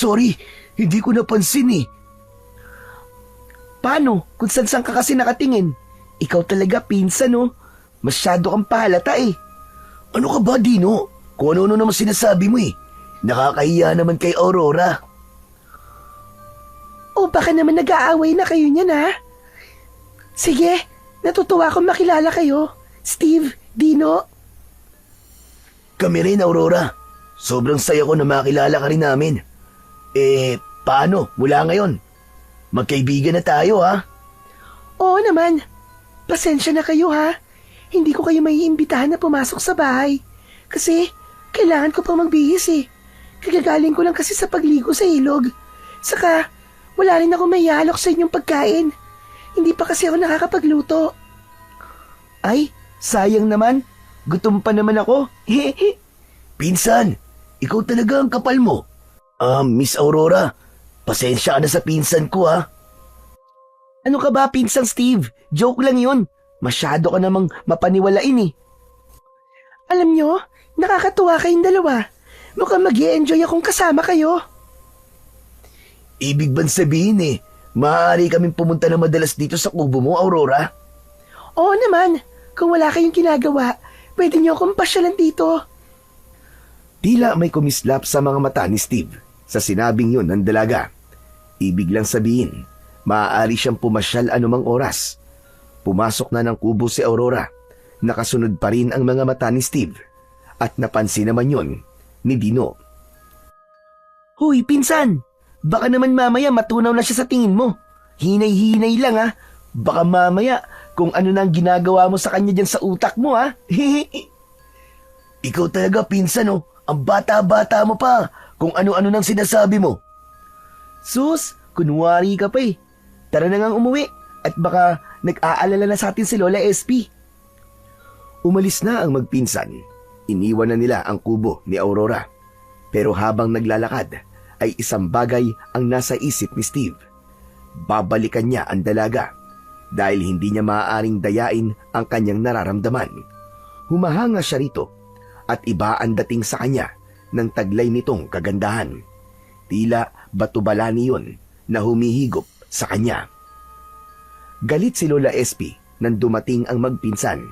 S1: Hindi ko napansin eh. Paano? Kung saan ka kasi nakatingin? Ikaw talaga, pinsan Masyado kang pahalata eh. Ano ka ba, Dino? Kung ano naman sinasabi mo eh. Nakakahiya naman kay Aurora. O baka naman nag-aaway na kayo niyan Sige, natutuwa akong makilala kayo. Steve, Dino. Kami rin, Aurora. Sobrang saya ko na makilala ka rin namin. Paano? Mula ngayon? Magkaibigan na tayo, Oo naman. Pasensya na kayo, Hindi ko kayo maiimbitahan na pumasok sa bahay. Kasi, kailangan ko pang magbihis eh. Kagagaling ko lang kasi sa pagligo sa ilog. Saka, wala rin ako maialok sa inyong pagkain. Hindi pa kasi ako nakakapagluto. Ay, sayang naman. Gutom pa naman ako. Pinsan, ikaw talaga ang kapal mo. Miss Aurora, pasensya ka na sa pinsan ko Ano ka ba, pinsang Steve? Joke lang yun. Masyado ka namang mapaniwalain eh. Alam nyo, nakakatuwa kayong dalawa. Mukhang mag-i-enjoy akong kasama kayo. Ibig bang sabihin maaari kaming pumunta na madalas dito sa kubo mo, Aurora? Oo naman. Kung wala kayong ginagawa, pwede nyo akong pasyalan dito.
S3: Tila may kumislap sa mga mata ni Steve sa sinabing yun ng dalaga. Ibig lang sabihin, maaari siyang pumasyal anumang oras. Pumasok na ng kubo si Aurora. Nakasunod pa rin ang mga mata ni Steve. At napansin naman yun ni Dino.
S1: Huy, pinsan! Baka naman mamaya matunaw na siya sa tingin mo. Hinay-hinay lang Baka mamaya kung ano nang ginagawa mo sa kanya dyan sa utak mo Ikaw talaga, pinsan Ang bata-bata mo pa. Kung ano-ano nang sinasabi mo. Sus, kunwari ka pa Tara na ngang umuwi. At baka nag-aalala na sa atin si Lola SP.
S3: Umalis na ang magpinsan. Iniwan na nila ang kubo ni Aurora. Pero habang naglalakad, ay isang bagay ang nasa isip ni Steve. Babalikan niya ang dalaga dahil hindi niya maaaring dayain ang kanyang nararamdaman. Humahanga siya rito at iba ang dating sa kanya ng taglay nitong kagandahan. Tila batubalani yun na humihigop sa kanya. Galit si Lola SP nang dumating ang magpinsan.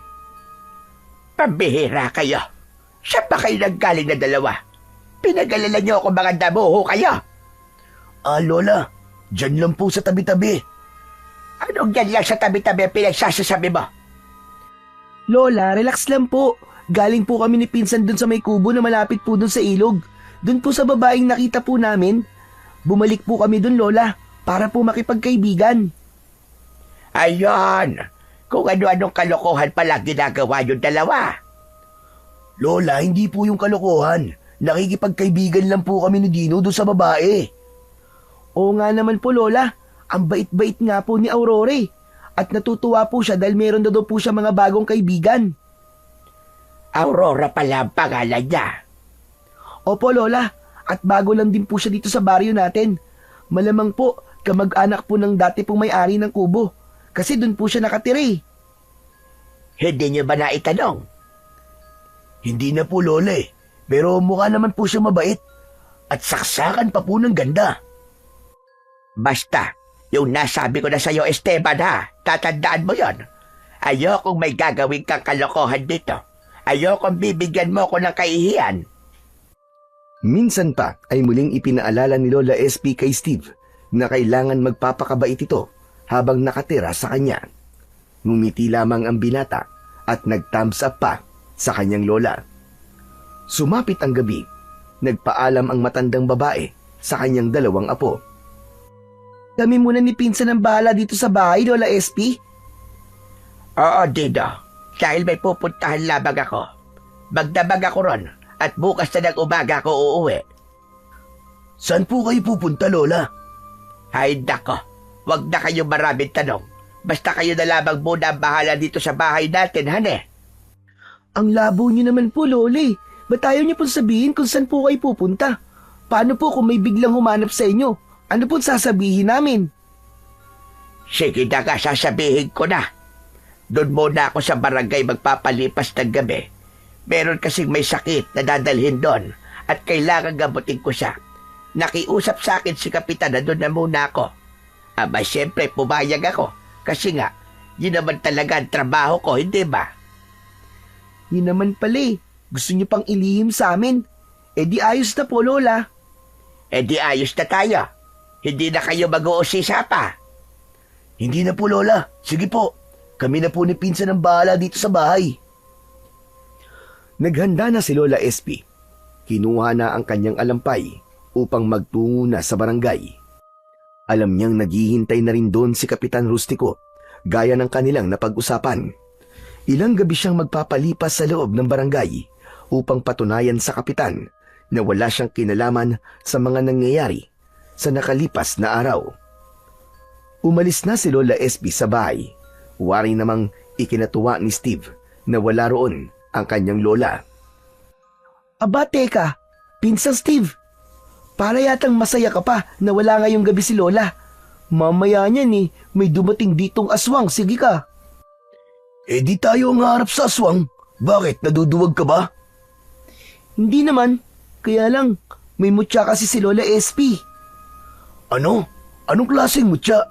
S2: Pambihira kayo. Siya pa kayo naggaling na dalawa. Pinag-alala niyo ako mga damuho kayo.
S1: Lola, dyan lang po sa tabi-tabi.
S2: Anong yan lang sa tabi-tabi pinagsasasabi mo?
S1: Lola, relax lang po. Galing po kami ni pinsan dun sa may kubo na malapit po dun sa ilog. Dun po sa babaeng nakita po namin. Bumalik po kami dun, Lola, para po makipagkaibigan.
S2: Ayon, kung ano-anong kalokohan pala ginagawa yung dalawa.
S1: Lola, hindi po yung kalokohan. Nakikipagkaibigan lang po kami ni Dino doon sa babae.
S6: Oo nga naman po, Lola. Ang bait-bait nga po ni Aurora. At natutuwa po siya dahil meron na daw po siya mga bagong kaibigan.
S2: Aurora pala ang pangalan niya.
S6: Opo, Lola. At bago lang din po siya dito sa baryo natin. Malamang po, kamag-anak po ng dati pong may-ari ng kubo. Kasi doon po siya nakatira eh.
S2: Hindi niyo ba naitanong?
S1: Hindi na po, Lola eh. Pero mukha naman po siya mabait. At saksakan pa po ng ganda.
S2: Basta, yung nasabi ko na sa'yo, Esteban ha, tatandaan mo yon. Ayokong may gagawin kang kalokohan dito. Ayokong bibigyan mo ko ng kahihiyan.
S3: Minsan pa ay muling ipinaalala ni Lola SP kay Steve na kailangan magpapakabait ito habang nakatira sa kanya. Ngumiti lamang ang binata at nag-thumbs up pa sa kanyang lola. Sumapit ang gabi, nagpaalam ang matandang babae sa kanyang dalawang apo.
S6: Kami muna ni Pinsan ang bahala dito sa bahay, Lola SP.
S2: Oo, Dino. Dahil may pupuntahan labang ako. Magdabag ako ron at bukas na ng umaga ako uuwi.
S1: Saan po kayo pupunta, Lola?
S2: Ay nako, wag na kayo maraming tanong. Basta kayo na lamang muna ang bahala dito sa bahay natin, hane.
S6: Ang labo niyo naman po, Lola. Ba't ayaw niyo pong sabihin kung saan po kayo pupunta? Paano po kung may biglang humanap sa inyo? Ano pong sasabihin namin?
S2: Sige na nga, sasabihin ko na. Doon muna ako sa barangay magpapalipas ng gabi. Meron kasing may sakit na dadalhin doon at kailangan gamutin ko siya. Nakiusap sa akin si Kapitan na doon na muna ako. Aba, siyempre pumayag ako kasi nga, yun naman talaga ang trabaho ko, hindi ba?
S6: Yun naman pala eh. Gusto niyo pang ilihim sa amin. Eh di ayos na po, Lola.
S2: Eh di ayos na tayo. Hindi na kayo mag-uusisa pa.
S1: Hindi na po, Lola. Sige po. Kami na po ni Pinsan ang bahala dito sa bahay.
S3: Naghanda na si Lola SP. Kinuha na ang kanyang alampay upang magtungo na sa barangay. Alam niyang naghihintay na rin doon si Kapitan Rustico, gaya ng kanilang napag-usapan. Ilang gabi siyang magpapalipas sa loob ng barangay upang patunayan sa kapitan na wala siyang kinalaman sa mga nangyayari sa nakalipas na araw. Umalis na si Lola SP sa bahay. Wari namang ikinatuwa ni Steve na wala roon ang kanyang lola.
S6: Aba, teka. Pinsan Steve. Para yatang masaya ka pa na wala ngayong gabi si Lola. Mamaya niyan eh, may dumating ditong aswang. Sige ka.
S1: Eh di tayo ang harap sa aswang. Bakit? Naduduwag ka ba?
S6: Hindi naman. Kaya lang, may mutya kasi si Lola SP.
S1: Ano? Anong klaseng mutya?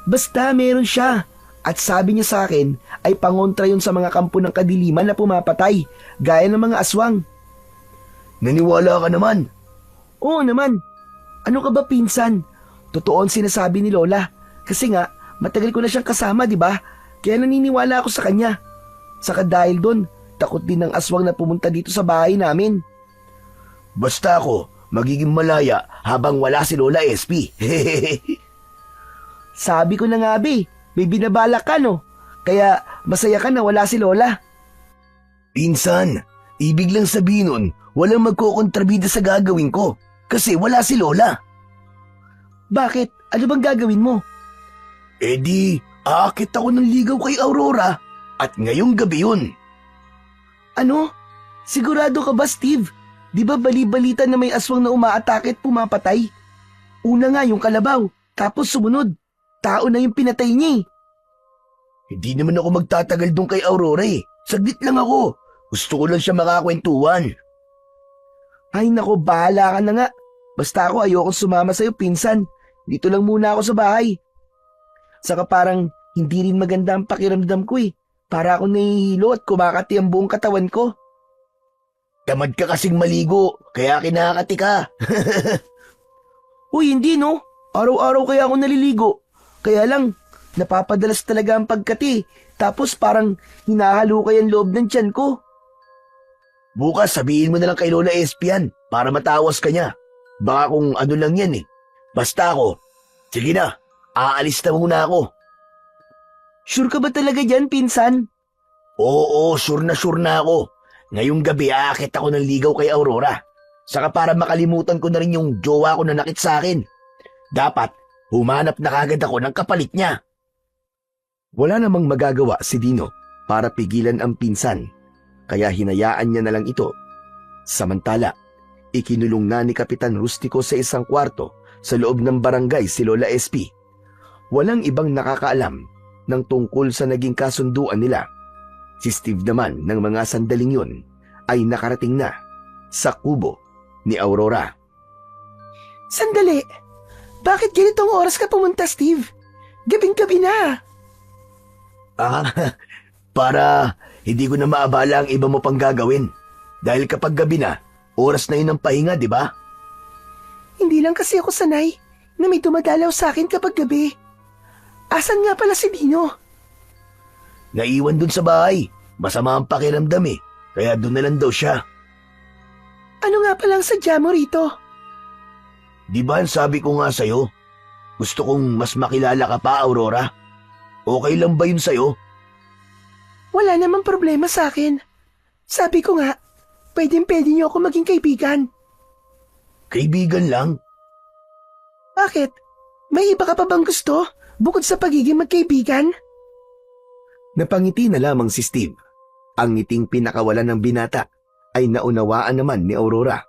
S6: Basta meron siya. At sabi niya sa akin ay pangontra yun sa mga kampo ng kadiliman na pumapatay, gaya ng mga aswang.
S1: Naniwala ka naman.
S6: Oo naman. Ano ka ba, pinsan? Totoo ang sinasabi ni Lola. Kasi nga, matagal ko na siyang kasama, di ba? Kaya naniniwala ako sa kanya. Saka dahil doon, takot din ng aswang na pumunta dito sa bahay namin.
S1: Basta ako, magiging malaya habang wala si Lola SP.
S6: Sabi ko na nga, be, may binabalak ka, no? Kaya masaya ka na wala si Lola.
S1: Pinsan, ibig lang sabihin nun, walang magkokontrabida sa gagawin ko. Kasi wala si Lola.
S6: Bakit? Ano bang gagawin mo?
S1: Eh di, aakit ako ng ligaw kay Aurora. At ngayong gabi yun.
S6: Ano? Sigurado ka ba, Steve? Di ba bali-balita na may aswang na umaatake at pumapatay? Una nga yung kalabaw, tapos sumunod. Tao na yung pinatay niya eh.
S1: Hindi naman ako magtatagal doon kay Aurora eh. Saglit lang ako. Gusto ko lang siya makakwentuhan.
S6: Ay nako, bahala ka na nga. Basta ako ayoko sumama sa'yo, pinsan. Dito lang muna ako sa bahay. Saka parang hindi rin maganda ang pakiramdam ko eh. Para ako nahihilo at kumakati ang buong katawan ko.
S1: Tamad ka kasing maligo, kaya kinakati ka.
S6: Uy, hindi no. Araw-araw kaya ako naliligo. Kaya lang, napapadalas talaga ang pagkati. Tapos parang hinahalukay ang loob ng tiyan ko.
S1: Bukas sabihin mo na lang kay Lola SP yan para matawas ka niya. Baka kung ano lang yan eh. Basta ako, sige na, aalis na muna ako.
S6: Sure ka ba talaga dyan, pinsan?
S1: Oo, sure na ako. Ngayong gabi aakit ako ng ligaw kay Aurora. Saka para makalimutan ko na rin yung jowa ko na nakit sa akin. Dapat, humanap na kagad ako ng kapalit niya.
S3: Wala namang magagawa si Dino para pigilan ang pinsan, kaya hinayaan niya na lang ito. Samantala, ikinulong na ni Kapitan Rustico sa isang kwarto sa loob ng barangay si Lola SP. Walang ibang nakakaalam ng tungkol sa naging kasunduan nila. Si Steve naman ng mga sandaling yun ay nakarating na sa kubo ni Aurora.
S6: Sandali! Bakit ganitong oras ka pumunta, Steve? Gabing-gabi na.
S1: Para hindi ko na maabala ang iba mo pang gagawin. Dahil kapag gabi na, oras na yun ng pahinga, di ba?
S6: Hindi lang kasi ako sanay na may dumadalaw sa akin kapag gabi. Asan nga pala si Dino?
S1: Naiwan dun sa bahay. Masama ang pakiramdam eh. Kaya dun na lang daw siya.
S6: Ano nga palang sadya mo rito?
S1: Di ba ang sabi ko nga sa'yo? Gusto kong mas makilala ka pa, Aurora. Okay lang ba yun sa'yo?
S6: Wala namang problema sa akin. Sabi ko nga, pwede niyo ako maging kaibigan.
S1: Kaibigan lang?
S6: Bakit? May iba ka pa bang gusto bukod sa pagiging magkaibigan?
S3: Napangiti na lamang si Steve. Ang ngiting pinakawalan ng binata ay naunawaan naman ni Aurora.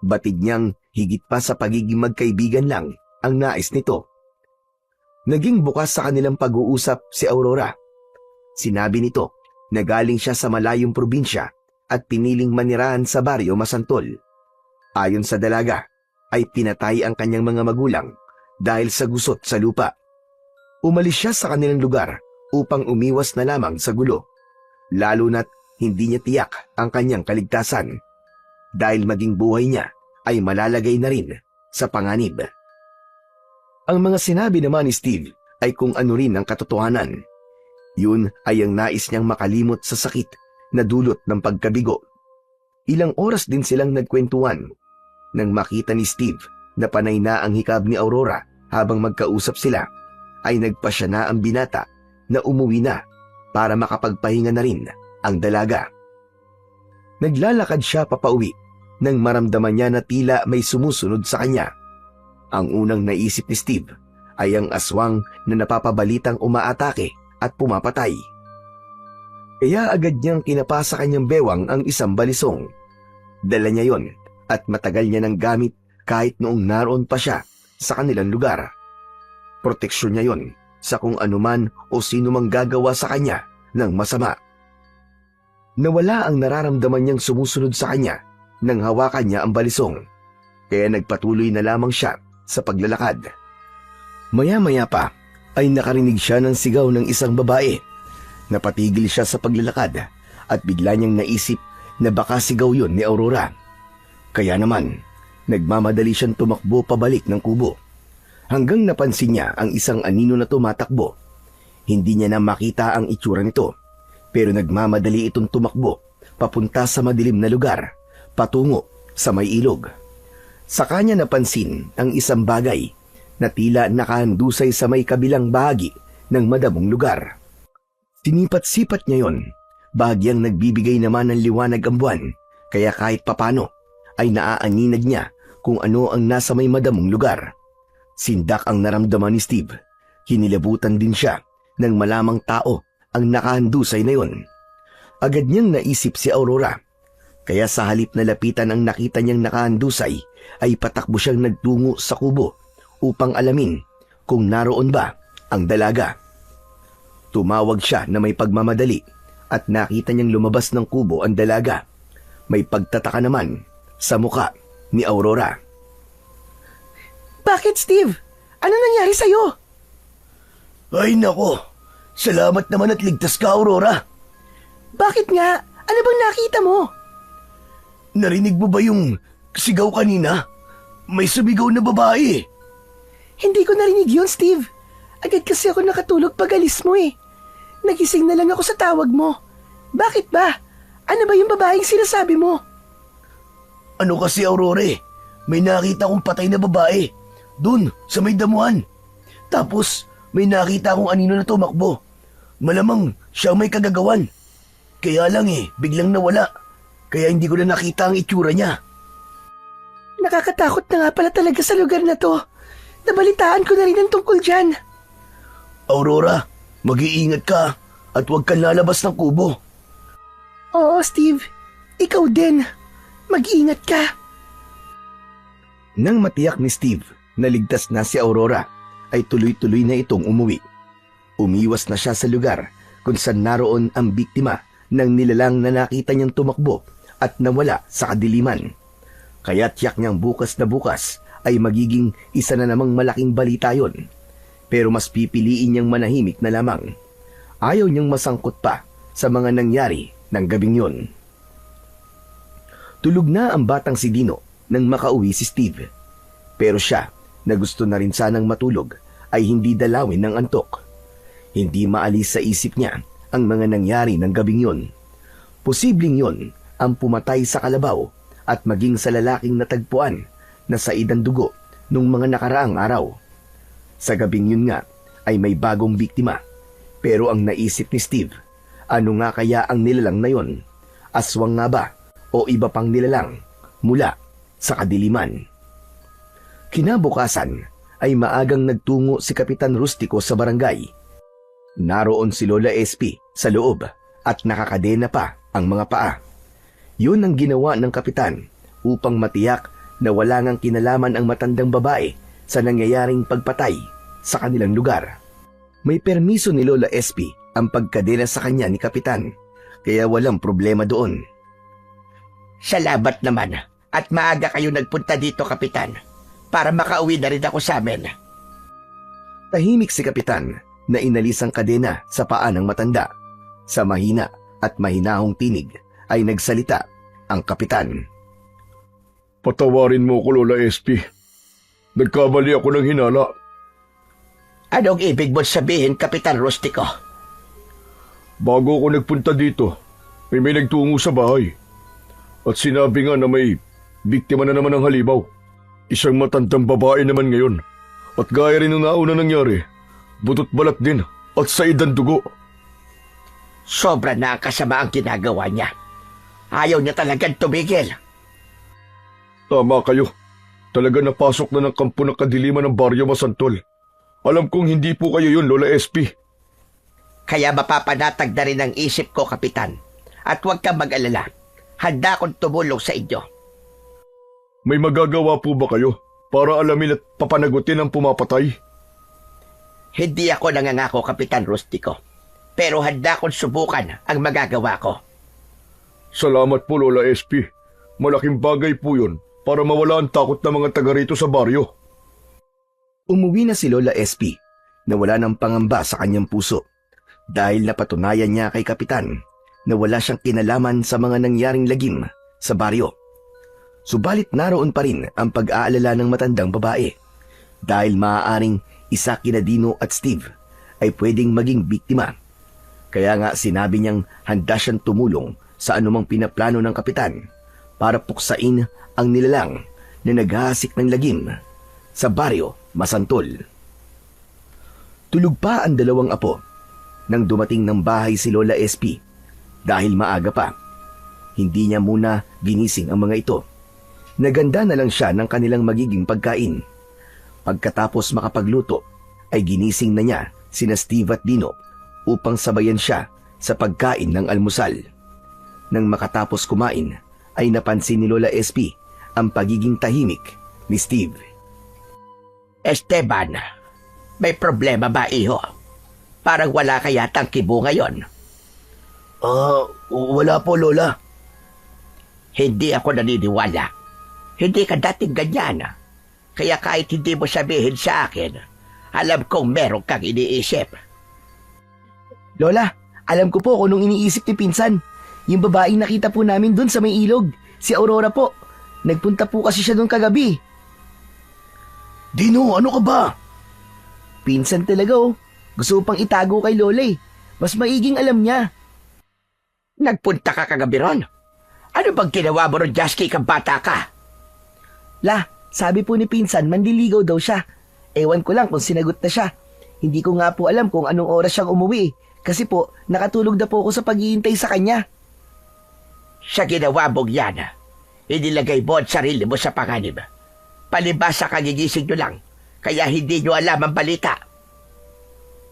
S3: Batid niyang higit pa sa pagiging magkaibigan lang ang nais nito. Naging bukas sa kanilang pag-uusap si Aurora. Sinabi nito na galing siya sa malayong probinsya at piniling manirahan sa baryo Masantol. Ayon sa dalaga, ay pinatay ang kanyang mga magulang dahil sa gusot sa lupa. Umalis siya sa kanilang lugar upang umiwas na lamang sa gulo, lalo na't hindi niya tiyak ang kanyang kaligtasan dahil maging buhay niya ay malalagay na rin sa panganib. Ang mga sinabi naman ni Steve ay kung ano rin ang katotohanan. Yun ay ang nais niyang makalimot sa sakit na dulot ng pagkabigo. Ilang oras din silang nagkwentuhan nang makita ni Steve na panay na ang hikab ni Aurora habang magkausap sila, ay nagpasya na ang binata na umuwi na para makapagpahinga na rin ang dalaga. Naglalakad siya papauwi nang maramdaman niya na tila may sumusunod sa kanya. Ang unang naisip ni Steve ay ang aswang na napapabalitang umaatake at pumapatay. Kaya agad niyang kinapa sa kanyang bewang ang isang balisong. Dala niya yon at matagal niya nang gamit kahit noong naroon pa siya sa kanilang lugar. Proteksyon niya yon sa kung anuman o sino mang gagawa sa kanya ng masama. Nawala ang nararamdaman niyang sumusunod sa kanya nang hawakan niya ang balisong, kaya nagpatuloy na lamang siya sa paglalakad. Maya-maya pa ay nakarinig siya ng sigaw ng isang babae. Napatigil siya sa paglalakad at bigla niyang naisip na baka sigaw yun ni Aurora. Kaya naman, nagmamadali siyang tumakbo pabalik ng kubo. Hanggang napansin niya ang isang anino na tumatakbo. Hindi niya na makita ang itsura nito, pero nagmamadali itong tumakbo papunta sa madilim na lugar, patungo sa may ilog. Sa kanya napansin ang isang bagay na tila nakahandusay sa may kabilang bahagi ng madamong lugar. Sinipat-sipat niya yon, bahagyang nagbibigay naman ng liwanag ang buwan, kaya kahit papano ay naaaninag niya kung ano ang nasa may madamong lugar. Sindak ang naramdaman ni Steve. Kinilabutan din siya nang malamang tao ang nakahandusay na yon. Agad niyang naisip si Aurora, kaya sa halip na lapitan ang nakita niyang nakahandusay, ay patakbo siyang nagtungo sa kubo upang alamin kung naroon ba ang dalaga. Tumawag siya na may pagmamadali at nakita niyang lumabas ng kubo ang dalaga. May pagtataka naman sa muka ni Aurora.
S6: Bakit, Steve? Ano nangyari sa'yo?
S1: Ay nako, salamat naman at ligtas ka, Aurora.
S6: Bakit nga? Ano bang nakita mo?
S1: Narinig mo ba yung sigaw kanina? May sumigaw na babae.
S6: Hindi ko narinig yun, Steve. Agad kasi ako nakatulog pag alis mo eh. Nagising na lang ako sa tawag mo. Bakit ba? Ano ba yung babaeng sinasabi mo?
S1: Ano kasi, Aurora, may nakita kong patay na babae. Dun, sa may damuhan. Tapos, may nakita akong anino na tumakbo. Malamang siya may kagagawan. Kaya lang biglang nawala. Kaya hindi ko na nakita ang itsura niya.
S6: Nakakatakot na nga pala talaga sa lugar na to. Nabalitaan ko na rin ang tungkol dyan.
S1: Aurora, mag-iingat ka at huwag kang lalabas ng kubo.
S6: Oo, Steve. Ikaw din. Mag-ingat ka.
S3: Nang matiyak ni Steve na ligtas na si Aurora, ay tuloy-tuloy na itong umuwi. Umiwas na siya sa lugar kung saan naroon ang biktima ng nilalang na nakita niyang tumakbo at nawala sa kadiliman. Kaya tiyak niyang bukas na bukas ay magiging isa na namang malaking balita yon. Pero mas pipiliin niyang manahimik na lamang. Ayaw niyang masangkot pa sa mga nangyari ng gabing yon. Tulog na ang batang si Dino nang makauwi si Steve. Pero siya, na gusto na rin sanang matulog, ay hindi dalawin ng antok. Hindi maalis sa isip niya ang mga nangyari ng gabing yon. Posibleng yon ang pumatay sa kalabaw at maging sa lalaking natagpuan na sa idang dugo nung mga nakaraang araw. Sa gabing yun nga ay may bagong biktima. Pero ang naisip ni Steve, ano nga kaya ang nilalang na yon? Aswang nga ba o iba pang nilalang mula sa kadiliman? Kinabukasan ay maagang nagtungo si Kapitan Rustico sa barangay. Naroon si Lola SP sa loob at nakakadena pa ang mga paa. Yun ang ginawa ng kapitan upang matiyak na wala ngang kinalaman ang matandang babae sa nangyayaring pagpatay sa kanilang lugar. May permiso ni Lola SP ang pagkadena sa kanya ni Kapitan, kaya walang problema doon.
S2: Salamat naman at maaga kayo nagpunta dito, Kapitan, para makauwi na rin ako sa amin.
S3: Tahimik si Kapitan na inalis ang kadena sa paa ng matanda. Sa mahina at mahinahong tinig ay nagsalita ang Kapitan.
S4: Patawarin mo ko, Lola SP. Nagkamali ako ng hinala.
S2: Anong ibig mo sabihin, Kapitan Rustico?
S4: Bago ako nagpunta dito, may nagtungo sa bahay. At sinabi nga na may biktima na naman ng halimaw. Isang matandang babae naman ngayon. At gaya rin ng nauna nangyari, butot balat din at sa idang dugo.
S2: Sobra na ang kasama ang ginagawa niya. Ayaw niya talagang tumigil.
S4: Tama kayo. Talaga napasok na ng kampo ng kadiliman ng Baryo Masantol. Alam kong hindi po kayo yun, Lola SP.
S2: Kaya mapapanatag na rin ang isip ko, Kapitan. At huwag kang mag-alala. Handa akong tumulong sa inyo.
S4: May magagawa po ba kayo para alamin at papanagutin ang pumapatay?
S2: Hindi ako nangangako, Kapitan Rustico. Pero handa akong subukan ang magagawa ko.
S4: Salamat po, Lola SP. Malaking bagay po yun para mawala ang takot ng mga taga rito sa baryo.
S3: Umuwi na si Lola SP na wala ng pangamba sa kanyang puso dahil napatunayan niya kay Kapitan na wala siyang kinalaman sa mga nangyaring lagim sa baryo. Subalit naroon pa rin ang pag-aalala ng matandang babae dahil maaaring isa kina Dino at Steve ay pwedeng maging biktima. Kaya nga sinabi niyang handa siyang tumulong sa anumang pinaplano ng Kapitan para puksain ang nilalang na naghahasik ng lagim sa baryo Masantol. Tulog pa ang dalawang apo nang dumating ng bahay si Lola SP dahil maaga pa. Hindi niya muna ginising ang mga ito. Naganda na lang siya ng kanilang magiging pagkain. Pagkatapos makapagluto ay ginising na niya sina Steve at Dino upang sabayan siya sa pagkain ng almusal. Nang makatapos kumain ay napansin ni Lola SP ang pagiging tahimik ni Steve.
S2: Esteban, may problema ba, iho? Parang wala ka yatang kibo ngayon.
S1: Wala po, Lola.
S2: Hindi ako naniniwala. Hindi ka dating ganyan. Kaya kahit hindi mo sabihin sa akin, alam kong meron kang iniisip.
S6: Lola, alam ko po kung anong iniisip ni Pinsan. Yung babaeng nakita po namin dun sa may ilog, si Aurora po. Nagpunta po kasi siya dun kagabi.
S1: Dino, ano ka ba?
S6: Pinsan talaga oh. Gusto pang itago kay Lola eh. Mas maiging alam niya.
S2: Nagpunta ka kagabi ron? Ano bang ginawa mo ron, Jasky, kang bata ka?
S6: La, sabi po ni Pinsan, mandiligaw daw siya. Ewan ko lang kung sinagot na siya. Hindi ko nga po alam kung anong oras siyang umuwi. Kasi po, nakatulog na po ako sa paghihintay sa kanya.
S2: Sa ginawa mong yan, inilagay mo ang sarili mo sa panganib Palibasa kagigising nyo lang, kaya hindi nyo alam ang balita.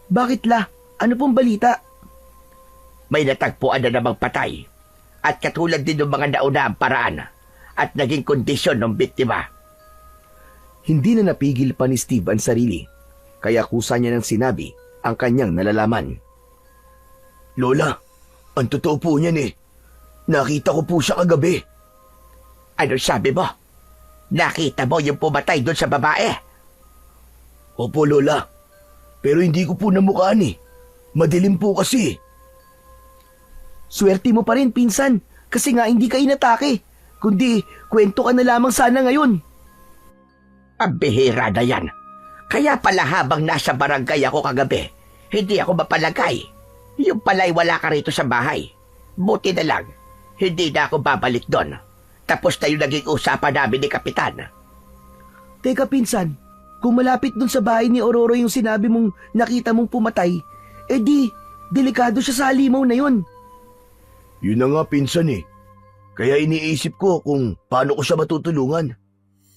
S6: Bakit la? Ano pong balita?
S2: May natagpuan na namang patay. At katulad din ng mga nauna ang paraan at naging kondisyon ng biktima.
S3: Hindi na napigil pa ni Steve ang sarili, kaya kusa niya nang sinabi ang kanyang nalalaman.
S1: Lola, ang totoo po niyan eh. Nakita ko po siya kagabi.
S2: Ano sabi mo? Nakita mo yung pumatay doon sa babae?
S1: Opo, Lola. Pero hindi ko po namukhaan eh. Madilim po kasi.
S6: Swerte mo pa rin, pinsan. Kasi nga hindi ka inatake. Kundi, kwento ka na lamang sana ngayon.
S2: Ang bihira na yan. Kaya pala habang nasa barangay ako kagabi, hindi ako mapalagay. Yung pala'y wala ka rito sa bahay. Buti na lang, hindi na ako babalik doon. Tapos na yung naging usapan namin ni Kapitan.
S6: Teka, pinsan. Kung malapit dun sa bahay ni Aurora yung sinabi mong nakita mong pumatay, delikado siya sa halimaw na yun.
S1: Yun na nga pinsan eh. Kaya iniisip ko kung paano ko siya matutulungan.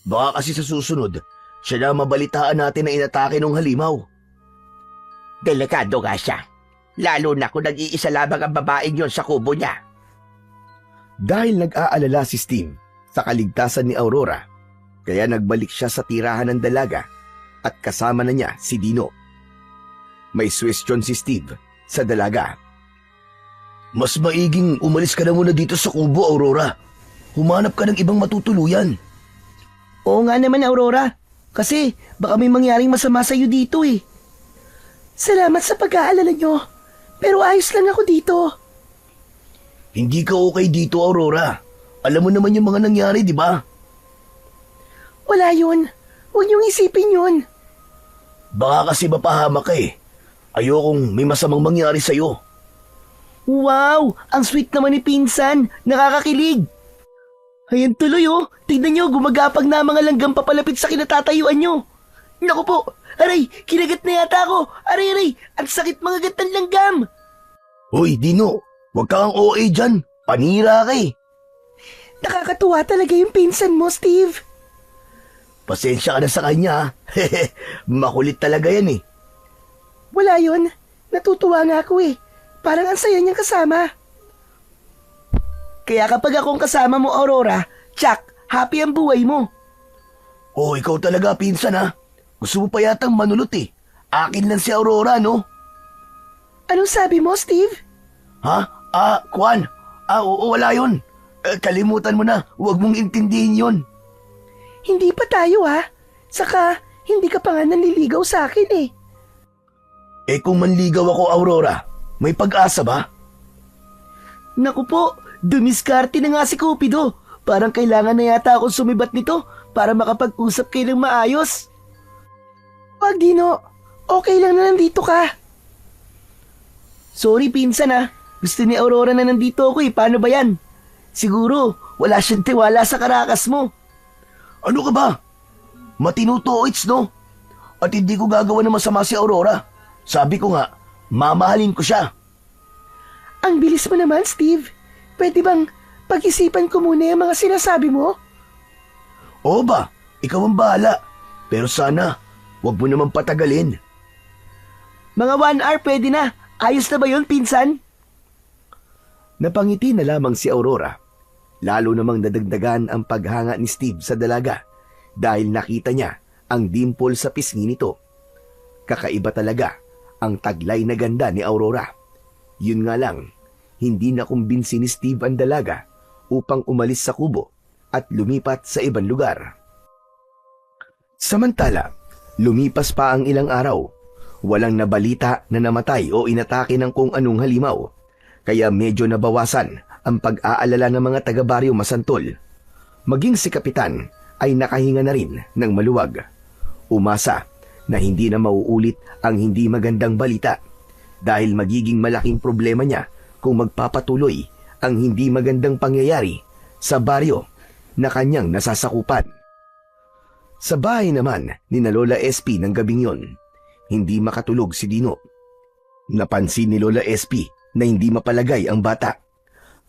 S1: Baka kasi sa susunod, siya na mabalitaan natin na inatake ng halimaw.
S2: Delikado nga siya. Lalo na kung nag-iisa lamang ang babaeng yon sa kubo niya.
S3: Dahil nag-aalala si Steve sa kaligtasan ni Aurora, kaya nagbalik siya sa tirahan ng dalaga at kasama na niya si Dino. May suwestyon si Steve sa dalaga.
S1: Mas maiging umalis ka na muna dito sa kubo, Aurora. Humanap ka ng ibang matutuluyan.
S6: Oo nga naman, Aurora. Kasi baka may mangyaring masama sa'yo dito eh. Salamat sa pag-aalala nyo. Pero ayos lang ako dito.
S1: Hindi ka okay dito, Aurora. Alam mo naman yung mga nangyari, di ba?
S6: Wala yun. Huwag niyong isipin yun.
S1: Baka kasi mapahamak ka eh. Ayokong may masamang mangyari sa'yo.
S6: Wow! Ang sweet naman ni pinsan. Nakakakilig. Ayan tuloy oh. Tignan nyo, gumagapag na ang mga langgam papalapit sa kinatatayuan nyo. Naku po! Aray! Kinagat na yata ako! Aray! Ang sakit mga gat ng langgam!
S1: Hoy, Dino! Huwag kang OA dyan. Panira ka eh.
S6: Nakakatuwa talaga yung pinsan mo, Steve.
S1: Pasensya ka na sa kanya. Makulit talaga yan eh.
S6: Wala yun. Natutuwa nga ako eh. Parang ang saya niyang kasama. Kaya kapag akong kasama mo, Aurora, tsak, happy ang buhay mo.
S1: Oh, ikaw talaga, pinsan ha. Gusto mo pa yatang manulot eh. Akin lang si Aurora, no?
S6: Anong sabi mo, Steve?
S1: Ha? Kwan? Oo, wala yun. Kalimutan mo na. Huwag mong intindihin yun.
S6: Hindi pa tayo ha. Saka, hindi ka pa nga nanliligaw sa akin eh.
S1: Eh kung manligaw ako, Aurora, may pag-asa ba?
S6: Naku po, dumiskarte na nga si Cupido. Parang kailangan na yata akong sumibat nito para makapag-usap kayo ng maayos. Wag, Dino. Okay lang na nandito ka. Sorry, pinsan ah. Gusto ni Aurora na nandito ako eh. Paano ba yan? Siguro, wala siyang tiwala sa karakas mo.
S1: Ano ka ba? Matino to, it's no? At hindi ko gagawa ng masama si Aurora. Sabi ko nga, mamahalin ko siya.
S6: Ang bilis mo naman, Steve. Pwede bang pag-isipan ko muna yung mga sinasabi mo?
S1: Oo ba? Ikaw ang bahala. Pero sana, wag mo naman patagalin.
S6: Mga 1 hour pwede na. Ayos na ba yun, pinsan?
S3: Napangiti na lamang si Aurora. Lalo namang nadagdagan ang paghanga ni Steve sa dalaga dahil nakita niya ang dimple sa pisngi nito. Kakaiba talaga ang taglay na ganda ni Aurora. Yun nga lang, hindi na kumbinsi ni Steve ang dalaga upang umalis sa kubo at lumipat sa ibang lugar. Samantala, lumipas pa ang ilang araw. Walang nabalita na namatay o inatake ng kung anong halimaw, kaya medyo nabawasan ang pag-aalala ng mga taga-baryo Masantol. Maging si Kapitan ay nakahinga na rin ng maluwag. Umasa na hindi na mauulit ang hindi magandang balita dahil magiging malaking problema niya kung magpapatuloy ang hindi magandang pangyayari sa baryo na kanyang nasasakupan. Sa bahay naman ni na Lola SP ng gabing yon, hindi makatulog si Dino. Napansin ni Lola SP na hindi mapalagay ang bata.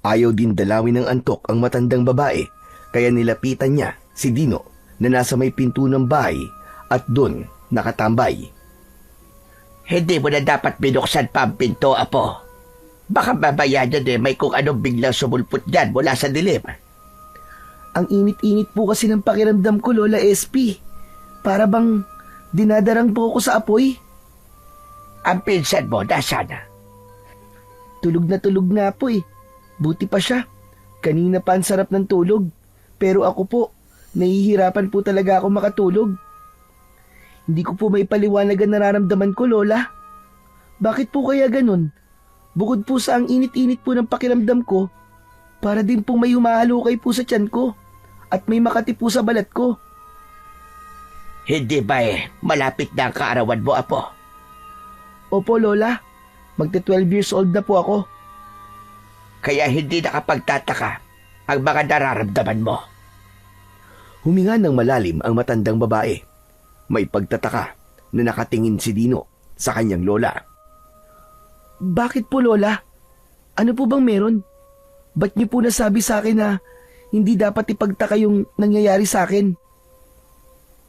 S3: Ayaw din dalawin ng antok ang matandang babae, kaya nilapitan niya si Dino na nasa may pinto ng bahay at doon nakatambay.
S2: Hindi mo na dapat binuksan pa ang pinto, Apo. Baka babayadan may kung anong biglang sumulpot dyan mula sa dilim.
S6: Ang init-init po kasi ng pakiramdam ko, Lola SP. Para bang dinadarang po ako sa apoy.
S2: Ang pinsan mo, nasaan na?
S6: Tulog na po eh. Buti pa siya. Kanina pa ang sarap ng tulog. Pero ako po, nahihirapan po talaga ako makatulog. Hindi ko po may paliwanag ang nararamdaman ko, Lola. Bakit po kaya ganun? Bukod po sa ang init-init po ng pakiramdam ko, para din pong may humahalukay po sa tiyan ko at may makati po sa balat ko.
S2: Hindi ba malapit na ang kaarawan mo, Apo?
S6: Opo, Lola. Magte-12 years old na po ako.
S2: Kaya hindi nakapagtataka ang mga nararamdaman mo.
S3: Huminga ng malalim ang matandang babae. May pagtataka na nakatingin si Dino sa kanyang lola.
S6: Bakit po, Lola? Ano po bang meron? Ba't niyo po nasabi sa akin na hindi dapat ipagtaka yung nangyayari sa akin?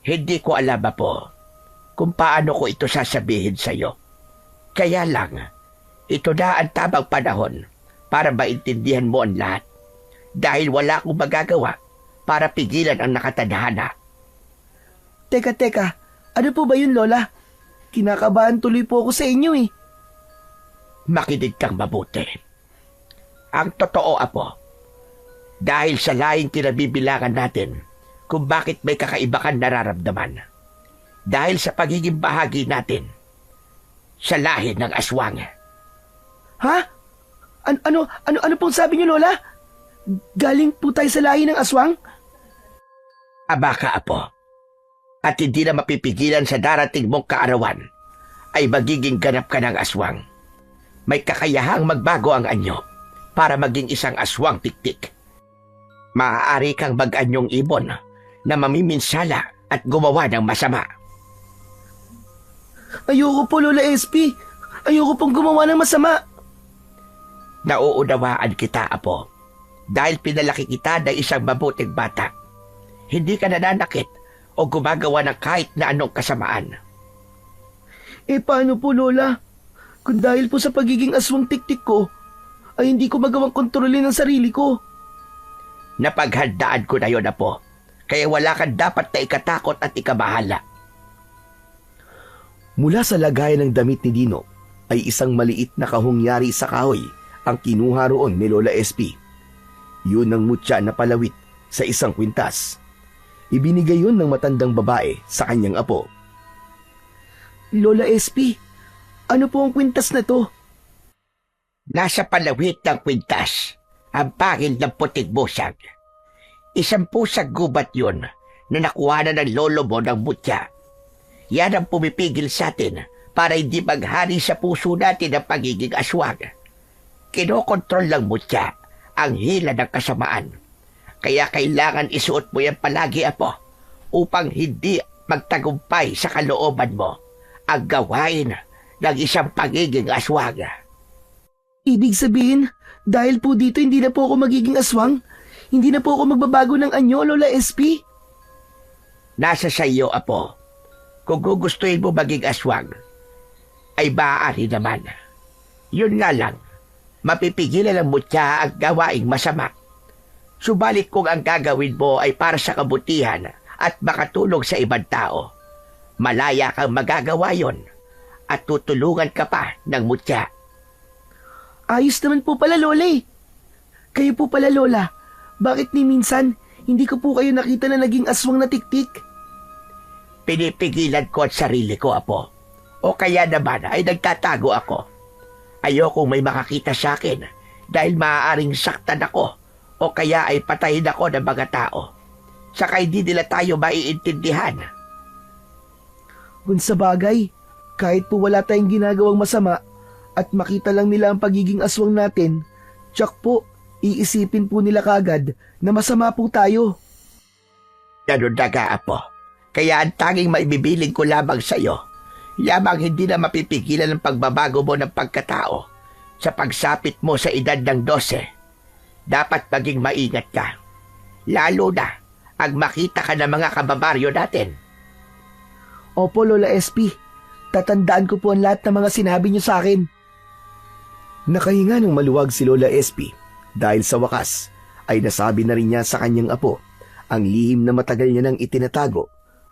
S2: Hindi ko alam, Apo, kung paano ko ito sasabihin sa'yo. Kaya lang, ito na ang tamang panahon para maintindihan mo ang lahat. Dahil wala akong magagawa para pigilan ang nakatadhana.
S6: Teka, ano po ba yun, Lola? Kinakabahan tuloy po ako sa inyo eh.
S2: Makinig kang mabuti. Ang totoo, Apo, dahil sa laing kinabibilangan natin kung bakit may kakaiba kang nararamdaman. Dahil sa pagiging bahagi natin sa lahi ng aswang.
S6: Ha? Ano pong sabi niyo, Lola? Galing po tayo sa lahi ng aswang?
S2: Aba ka, Apo, at hindi na mapipigilan sa darating mong kaarawan ay magiging ganap ka ng aswang. May kakayahang magbago ang anyo para maging isang aswang tiktik. Maaari kang mag-anyong ibon na mamiminsala at gumawa ng masama.
S6: Ayoko po, Lola SP. Ayoko pong gumawa ng masama.
S2: Nauunawaan kita, Apo, dahil pinalaki kita na isang mabuting bata. Hindi ka nananakit o gumagawa ng kahit na anong kasamaan.
S6: Paano po, Lola? Kung dahil po sa pagiging aswang tiktik ko, ay hindi ko magawang kontrolin ang sarili ko.
S2: Napaghandaan ko na yun, Apo, kaya wala kang dapat na ikatakot at ikabahala.
S3: Mula sa lagayan ng damit ni Dino ay isang maliit na kahungyari sa kahoy ang kinuha roon ni Lola SP. Yun ang mutya na palawit sa isang kwintas. Ibinigay yun ng matandang babae sa kanyang apo.
S6: Lola SP, ano po ang kwintas na to?
S2: Nasa palawit ng kwintas ang pangil ng puting busag. Isang pusag gubat yun na nakuha na ng lolo mo ng mutya. Yan ang pumipigil sa atin para hindi maghari sa puso natin ang pagiging aswang. Kinokontrol lang mutya ang hila ng kasamaan. Kaya kailangan isuot mo yan palagi, Apo, upang hindi magtagumpay sa kalooban mo ang gawain ng isang pagiging aswang.
S6: Ibig sabihin, dahil po dito hindi na po ako magiging aswang? Hindi na po ako magbabago ng anyo, Lola SP?
S2: Nasa sa iyo, Apo. Kung gugustuhin mo maging aswang, ay maaari naman. Yun nga lang, mapipigilan ng mutya ang gawaing masama. Subalit kung ang gagawin mo ay para sa kabutihan at makatulong sa ibang tao, malaya kang magagawa yon at tutulungan ka pa ng mutya.
S6: Ayos naman po pala, Lola eh. Kayo po pala, Lola. Bakit ni minsan hindi ko po kayo nakita na naging aswang na tiktik?
S2: Pinipigilan ko at sarili ko, Apo. O kaya naman ay nagtatago ako. Ayokong may makakita sa akin dahil maaaring saktan ako o kaya ay patayin ako ng mga tao. Saka hindi nila tayo maiintindihan.
S6: Kung sa bagay, kahit po wala tayong ginagawang masama at makita lang nila ang pagiging aswang natin, tsak po, iisipin po nila kagad na masama po tayo.
S2: Ganun na nga, Apo. Kaya ang tanging maibibiling ko lamang sa iyo, yamang hindi na mapipigilan ang pagbabago mo ng pagkatao sa pagsapit mo sa edad ng 12. Dapat maging maingat ka. Lalo na pag makita ka ng mga kababaryo natin.
S6: Opo, Lola SP. Tatandaan ko po ang lahat ng mga sinabi niyo sa akin.
S3: Nakahinga ng maluwag si Lola SP dahil sa wakas ay nasabi na rin niya sa kanyang apo ang lihim na matagal niya nang itinatago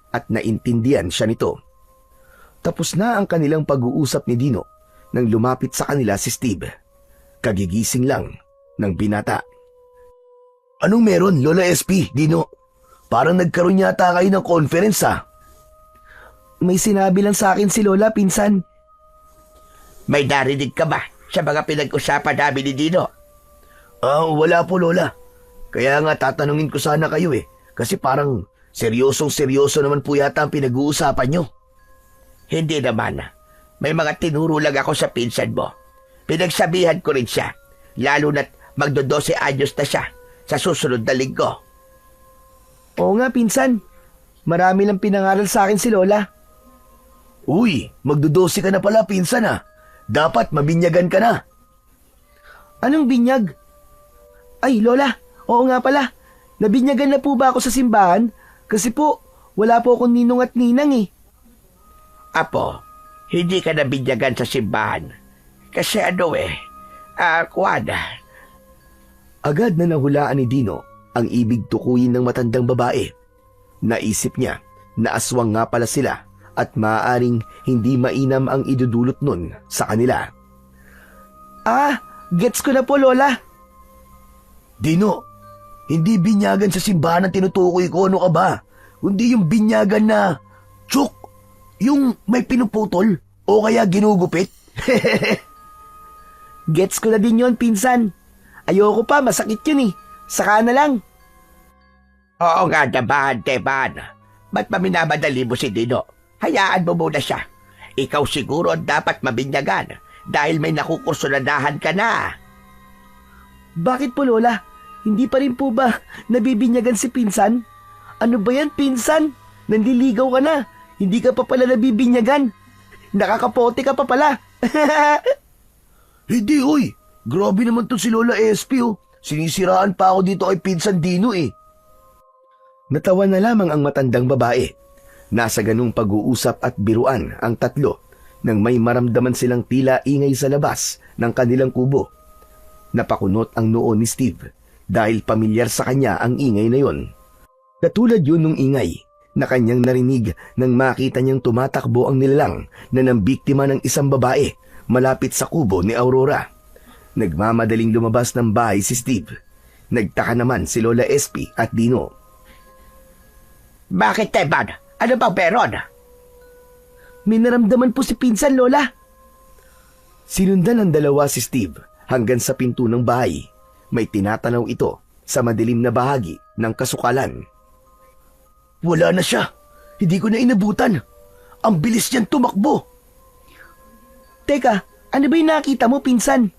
S3: at naintindihan siya nito. Tapos na ang kanilang pag-uusap ni Dino nang lumapit sa kanila si Steve. Kagigising lang ng binata.
S1: Anong meron, Lola SP, Dino? Parang nagkaroon yata kayo ng conference
S6: May sinabi lang sa akin si Lola, pinsan.
S2: May narinig ka ba sa mga pinag-usapan namin ni Dino?
S1: Wala po, Lola. Kaya nga tatanungin ko sana kayo kasi parang seryosong-seryoso naman po yata ang pinag-uusapan nyo.
S2: Hindi naman. May mga tinuro lang ako sa pinsan mo. Pinagsabihan ko rin siya, lalo na't magdo-12 anyos na siya sa susunod na linggo.
S6: Oo nga, pinsan. Marami lang pinangaral sa akin si Lola.
S1: Uy, magdo-12 ka na pala, pinsan Dapat mabinyagan ka na.
S6: Anong binyag? Ay, Lola, oo nga pala. Nabinyagan na po ba ako sa simbahan? Kasi po, wala po akong ninong at ninang
S2: Apo, hindi ka nabinyagan sa simbahan. Kasi Kuwan.
S3: Agad na nahulaan ni Dino ang ibig tukuyin ng matandang babae. Naisip niya na aswang nga pala sila at maaaring hindi mainam ang idudulot nun sa kanila.
S6: Gets ko na po, Lola.
S1: Dino, hindi binyagan sa simbahan ang tinutukoy ko, ano ka ba? Kundi yung binyagan na tsuk, yung may pinuputol o kaya ginugupit.
S6: Gets ko na din yon, pinsan. Ayoko pa, masakit yun Saka na lang.
S2: Oo nga naman, Teban. Ba't maminamadali mo si Dino? Hayaan mo muna siya. Ikaw siguro ang dapat mabinyagan dahil may nakukursuladahan ka na.
S6: Bakit po, Lola? Hindi pa rin po ba nabibinyagan si pinsan? Ano ba yan, pinsan? Nandiligaw ka na. Hindi ka pa pala nabibinyagan. Nakakapote ka pa pala.
S1: Hindi, hoy. Grabe naman to si Lola SP, Sinisiraan pa ako dito kay pinsan Dino
S3: Natawa na lamang ang matandang babae. Nasa ganung pag-uusap at biruan ang tatlo nang may maramdaman silang tila ingay sa labas ng kanilang kubo. Napakunot ang noo ni Steve dahil pamilyar sa kanya ang ingay na yon. Katulad yun nung ingay na kanyang narinig nang makita niyang tumatakbo ang nilalang na nambiktima ng isang babae malapit sa kubo ni Aurora. Nagmamadaling lumabas ng bahay si Steve. Nagtaka naman si Lola SP at Dino.
S2: Bakit, Teban? Ano bang meron?
S6: May naramdaman po si pinsan, Lola.
S3: Sinundan ng dalawa si Steve hanggang sa pinto ng bahay. May tinatanaw ito sa madilim na bahagi ng kasukalan.
S1: Wala na siya. Hindi ko na inabutan. Ang bilis niyan tumakbo.
S6: Teka, ano ba yung nakita mo, pinsan?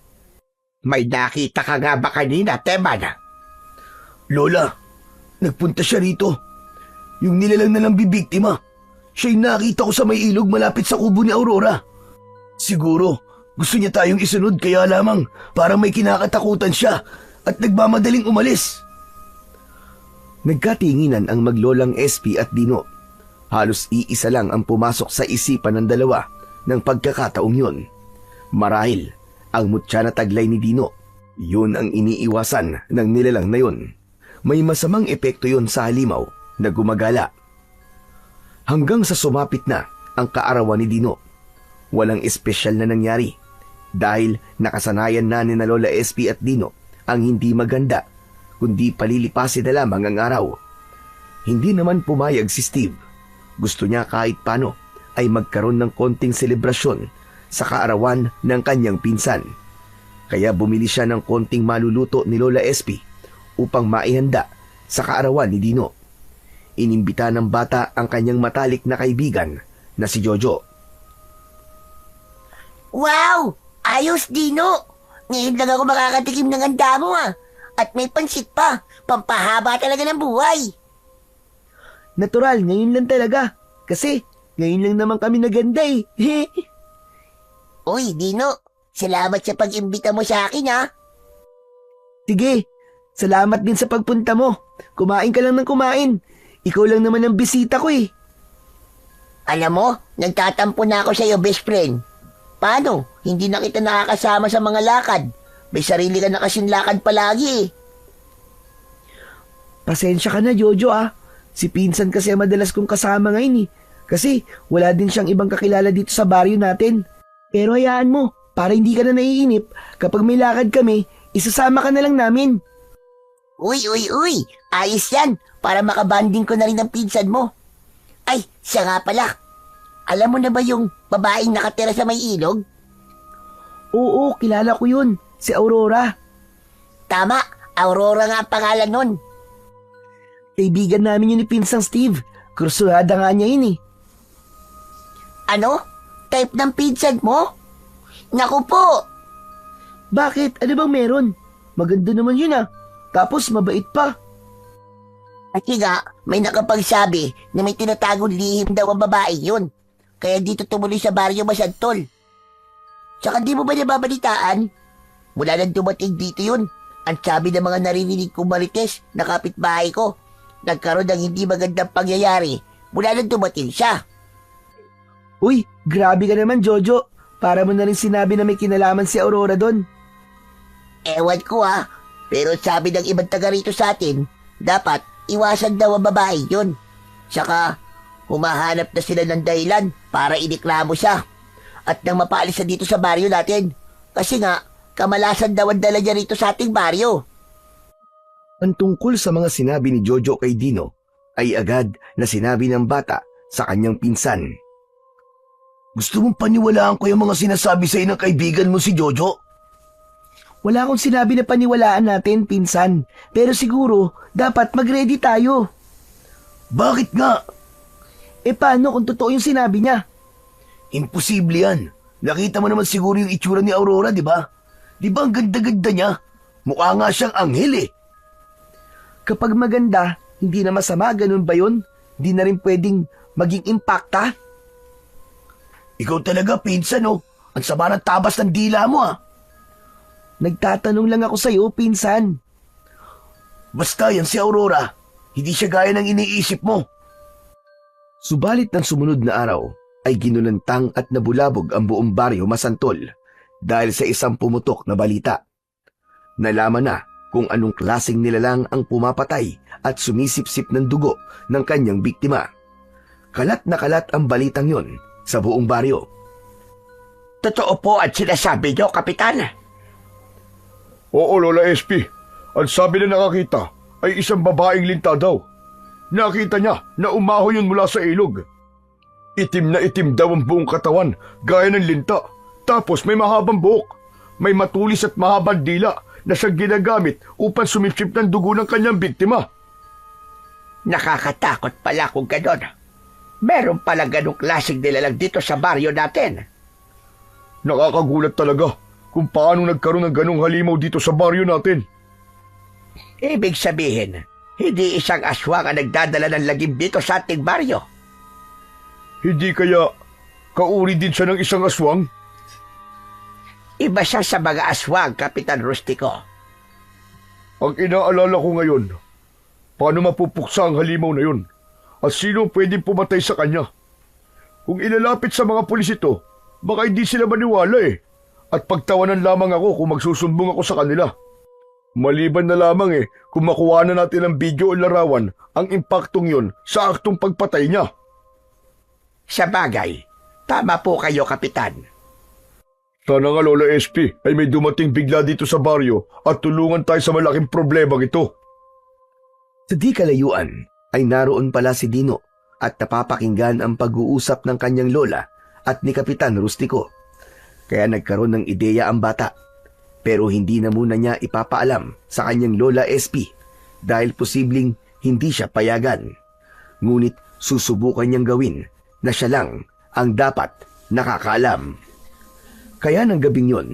S2: May nakita ka nga ba kanina, Teban?
S1: Lola, nagpunta siya rito. Yung nilalang na lang bibiktima. Siya'y nakita ko sa may ilog malapit sa kubo ni Aurora. Siguro, gusto niya tayong isunod kaya lamang parang may kinakatakutan siya at nagmamadaling umalis.
S3: Nagkatinginan ang maglolang SP at Dino. Halos iisa lang ang pumasok sa isipan ng dalawa ng pagkakataong yun. Marahil, ang mutya na taglay ni Dino, yun ang iniiwasan ng nilalang na yun. May masamang epekto yun sa halimaw na gumagala. Hanggang sa sumapit na ang kaarawan ni Dino. Walang espesyal na nangyari dahil nakasanayan na ni na Lola SP at Dino ang hindi maganda kundi palilipasin na lamang ang araw. Hindi naman pumayag si Steve. Gusto niya kahit paano ay magkaroon ng konting selebrasyon sa kaarawan ng kanyang pinsan. Kaya bumili siya ng konting maluluto ni Lola SP upang maihanda sa kaarawan ni Dino. Inimbita ng bata ang kanyang matalik na kaibigan na si Jojo.
S5: Wow! Ayos, Dino! Ngayon lang ako makakatikim ng handa mo At may pansit pa. Pampahaba talaga ng buhay.
S6: Natural, ngayon lang talaga. Kasi, ngayon lang naman kami naganda
S5: Uy, Dino. Salamat sa pag-imbita mo sa akin
S6: Sige, Salamat din sa pagpunta mo. Kumain ka lang ng kumain. Ikaw lang naman ang bisita ko eh.
S5: Alam mo, nagtatampo na ako sa iyo, best friend. Paano? Hindi na kita nakakasama sa mga lakad. May sarili ka na kasing lakad palagi eh.
S6: Pasensya ka na, Jojo ah. Si Pinsan kasi ang madalas kong kasama ngayon eh. Kasi wala din siyang ibang kakilala dito sa baryo natin. Pero hayaan mo, para hindi ka na naiinip, kapag may lakad kami, isasama ka na lang namin.
S5: Uy! Ayos yan, para makabanding ko na rin ang pinsan mo. Ay, siya nga pala. Alam mo na ba yung babaeng nakatira sa may ilog?
S6: Oo, kilala ko yun. Si Aurora.
S5: Tama, Aurora nga ang pangalan nun.
S6: Kaibigan namin yun ni Pinsang Steve. Kursulada nga niya yun eh.
S5: Ano? Type ng pinsan mo? Naku po!
S6: Bakit? Ano bang meron? Maganda naman yun ah. Tapos mabait pa.
S5: Kasi nga, may nakapagsabi na may tinatagong lihim daw ang babae yun. Kaya dito tumuloy sa baryo Masantol. Tsaka di mo ba nababalitaan? Mula nang dumating dito yun, ang sabi ng mga naririnig kong marites na kapitbahay ko, nagkaroon ng hindi magandang pangyayari mula nang dumating siya.
S6: Uy, grabe ka naman Jojo. Para mo na rin sinabi na may kinalaman si Aurora doon.
S5: Ewan ko pero sabi ng ibang taga rito sa atin, dapat iwasan daw ang babae yun. Tsaka, humahanap na sila ng dahilan para iniklamo siya. At nang mapaalis na dito sa baryo natin. Kasi nga, kamalasan daw ang dala niya rito sa ating baryo.
S3: Ang tungkol sa mga sinabi ni Jojo kay Dino ay agad na sinabi ng bata sa kanyang pinsan.
S1: Gusto mong paniwalaan ko yung mga sinasabi sa'yo ng kaibigan mo si Jojo?
S6: Wala akong sinabi na paniwalaan natin, Pinsan. Pero siguro, dapat mag-ready tayo.
S1: Bakit nga?
S6: Paano kung totoo yung sinabi niya?
S1: Imposible yan. Nakita mo naman siguro yung itsura ni Aurora, di ba? Di ba ang ganda-ganda niya? Mukha nga siyang anghel eh.
S6: Kapag maganda, hindi na masama, ganun ba yun? Hindi na rin pwedeng maging impacta?
S1: Ikaw talaga, pinsan oh. Ang sama ng tabas ng dila mo ah.
S6: Nagtatanong lang ako sa'yo, Pinsan.
S1: Basta yan si Aurora. Hindi siya gaya ng iniisip mo.
S3: Subalit ng sumunod na araw ay ginulantang at nabulabog ang buong baryo Masantol dahil sa isang pumutok na balita. Nalaman na kung anong klaseng nilalang ang pumapatay at sumisipsip ng dugo ng kanyang biktima. Kalat na kalat ang balitang yon sa buong baryo.
S2: Totoo po at sinasabi niyo, Kapitan.
S4: Oo, Lola SP. Ang sabi na nakakita ay isang babaeng linta daw. Nakita niya na umaho yun mula sa ilog. Itim na itim daw ang buong katawan, gaya ng linta. Tapos may mahabang buhok. May matulis at mahabang dila na siyang ginagamit upang sumipsip ng dugo ng kanyang biktima.
S2: Nakakatakot pala kung ganon. Meron pala ganong klaseng nilalang dito sa baryo natin.
S4: Nakakagulat talaga kung paano nagkaroon ng ganong halimaw dito sa baryo natin.
S2: Ibig sabihin, hindi isang aswang ang nagdadala ng lagim dito sa ating baryo.
S4: Hindi kaya kauri din siya ng isang aswang?
S2: Iba siya sa mga aswang, Kapitan Rustico.
S4: Ang inaalala ko ngayon, paano mapupuksa ang halimaw na yun? At sino pwedeng pumatay sa kanya? Kung ilalapit sa mga pulis ito, baka hindi sila maniwala eh. At pagtawanan lamang ako kung magsusumbong ako sa kanila. Maliban na lamang kung makuha na natin ang video o larawan ang impaktong yun sa aktong pagpatay niya.
S2: Sa bagay, tama po kayo, Kapitan.
S4: Sana nga Lola SP ay may dumating bigla dito sa baryo at tulungan tayo sa malaking problemang ito.
S3: Sa di kalayuan ay naroon pala si Dino at napapakinggan ang pag-uusap ng kanyang lola at ni Kapitan Rustico. Kaya nagkaroon ng ideya ang bata. Pero hindi na muna niya ipapaalam sa kanyang Lola SP dahil posibleng hindi siya payagan. Ngunit susubukan niyang gawin na siya lang ang dapat nakakaalam. Kaya ng gabing yon,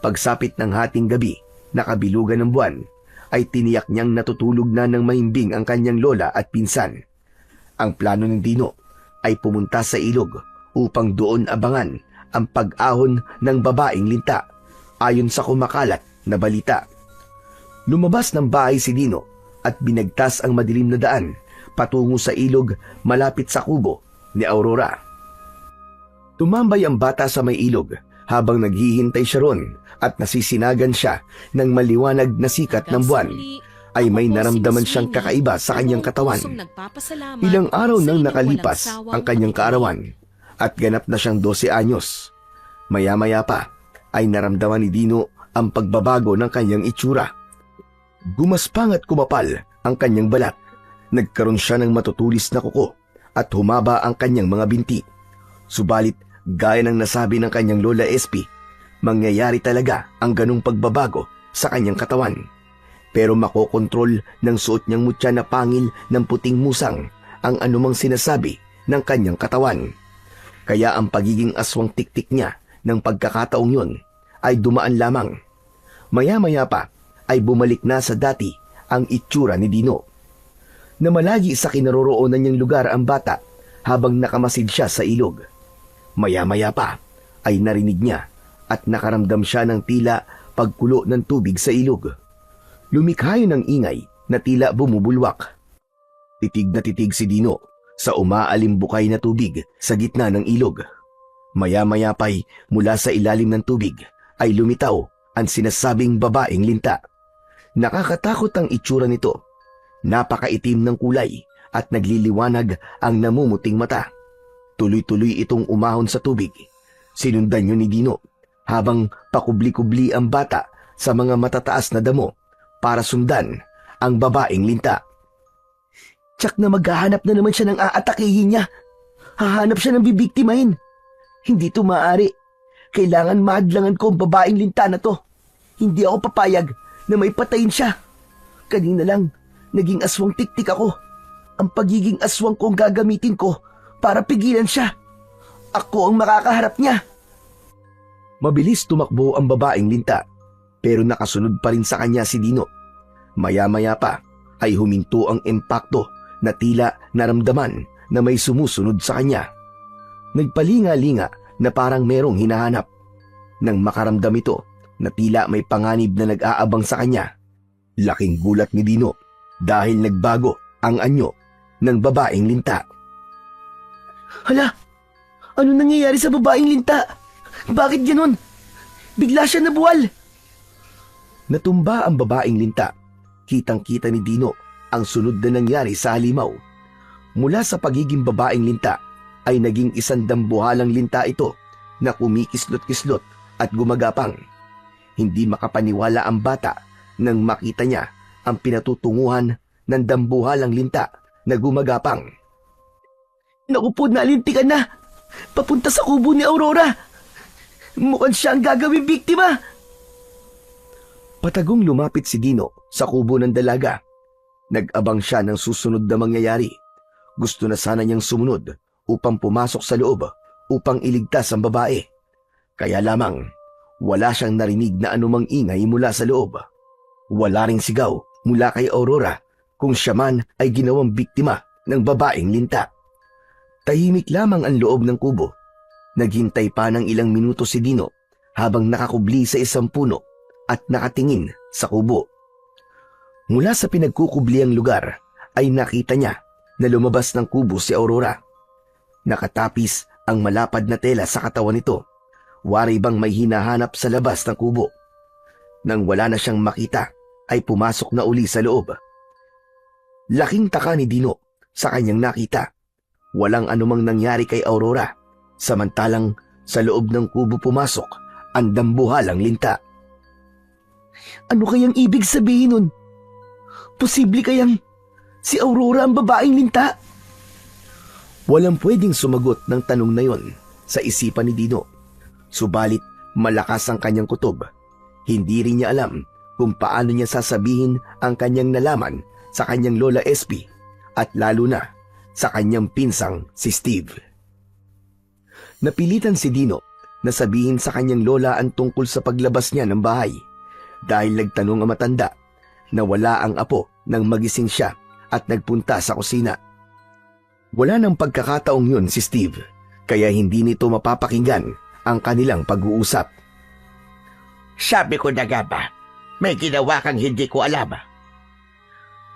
S3: pagsapit ng hating gabi na kabilugan ng buwan, ay tiniyak niyang natutulog na ng mahimbing ang kanyang lola at pinsan. Ang plano ng Dino ay pumunta sa ilog upang doon abangan ang pag-ahon ng babaeng linta ayon sa kumakalat na balita. Lumabas ng bahay si Dino at binagtas ang madilim na daan patungo sa ilog malapit sa kubo ni Aurora. Tumambay ang bata sa may ilog habang naghihintay siya ron at nasisinagan siya ng maliwanag na sikat ng buwan. Ay may naramdaman siyang kakaiba sa kanyang katawan. Ilang araw nang nakalipas ang kanyang kaarawan at ganap na siyang 12 anyos. Maya-maya pa ay naramdaman ni Dino ang pagbabago ng kanyang itsura. Gumaspang at kumapal ang kanyang balat. Nagkaroon siya ng matutulis na kuko at humaba ang kanyang mga binti. Subalit gaya ng nasabi ng kanyang Lola SP, mangyayari talaga ang ganong pagbabago sa kanyang katawan. Pero makokontrol ng suot niyang mutya na pangil ng puting musang ang anumang sinasabi ng kanyang katawan. Kaya ang pagiging aswang tiktik niya ng pagkakataong yun ay dumaan lamang. Maya-maya pa ay bumalik na sa dati ang itsura ni Dino. Namalagi sa kinaroroonan niyang lugar ang bata habang nakamasid siya sa ilog. Maya-maya pa ay narinig niya at nakaramdam siya ng tila pagkulo ng tubig sa ilog. Lumikha yun ng ingay na tila bumubulwak. Titig na titig si Dino sa umaalim-bukay na tubig sa gitna ng ilog. Maya-maya pa'y mula sa ilalim ng tubig ay lumitaw ang sinasabing babaeng linta. Nakakatakot ang itsura nito. Napakaitim ng kulay at nagliliwanag ang namumuting mata. Tuloy-tuloy itong umahon sa tubig. Sinundan yun ni Dino habang pakubli-kubli ang bata sa mga matataas na damo para sundan ang babaeng linta.
S6: Tsak na maghahanap na naman siya ng aatakihin niya. Hahanap siya ng bibiktimahin. Hindi to maaari. Kailangan mahadlangan ko ang babaeng linta na to. Hindi ako papayag na may patayin siya. Kanina lang, naging aswang tiktik ako. Ang pagiging aswang ko ang gagamitin ko para pigilan siya. Ako ang makakaharap niya.
S3: Mabilis tumakbo ang babaeng linta, pero nakasunod pa rin sa kanya si Dino. Maya-maya pa ay huminto ang impakto na tila naramdaman na may sumusunod sa kanya. Nagpalinga-linga na parang merong hinahanap. Nang makaramdam ito na tila may panganib na nag-aabang sa kanya, laking gulat ni Dino dahil nagbago ang anyo ng babaeng linta.
S6: Hala, ano nangyayari sa babaeng linta? Bakit ganun? Bigla siya nabuwal.
S3: Natumba ang babaeng linta. Kitang-kita ni Dino ang sunod na nangyari sa halimaw. Mula sa pagiging babaeng linta ay naging isang dambuhalang linta ito na kumikislot-kislot at gumagapang. Hindi makapaniwala ang bata nang makita niya ang pinatutunguhan ng dambuhalang linta na gumagapang.
S6: Naku po, nalintikan na. Papunta sa kubo ni Aurora. Mukhang siya ang gagawing biktima.
S3: Patagong lumapit si Dino sa kubo ng dalaga. Nag-abang siya ng susunod na mangyayari. Gusto na sana niyang sumunod upang pumasok sa loob upang iligtas ang babae. Kaya lamang, wala siyang narinig na anumang ingay mula sa loob. Wala ring sigaw mula kay Aurora kung siya man ay ginawang biktima ng babaeng linta. Tahimik lamang ang loob ng kubo. Naghintay pa ng ilang minuto si Dino habang nakakubli sa isang puno at nakatingin sa kubo. Mula sa pinagkukubliang lugar ay nakita niya na lumabas ng kubo si Aurora. Nakatapis ang malapad na tela sa katawan nito. Wari bang may hinahanap sa labas ng kubo. Nang wala na siyang makita ay pumasok na uli sa loob. Laking taka ni Dino sa kanyang nakita. Walang anumang nangyari kay Aurora, samantalang sa loob ng kubo pumasok ang dambuhalang linta.
S6: Ano kayang ibig sabihin nun? Posible kayang si Aurora ang babaeng linta?
S3: Walang pwedeng sumagot ng tanong na yon sa isipan ni Dino. Subalit malakas ang kanyang kutob. Hindi rin niya alam kung paano niya sasabihin ang kanyang nalaman sa kanyang Lola SP at lalo na sa kanyang pinsang si Steve. Napilitan si Dino na sabihin sa kanyang lola ang tungkol sa paglabas niya ng bahay dahil nagtanong ang matanda na wala ang apo nang magising siya at nagpunta sa kusina. Wala nang pagkakataong yun si Steve kaya hindi nito mapapakinggan ang kanilang pag-uusap.
S2: Sabi ko na nga ba, May ginawa kang hindi ko alam.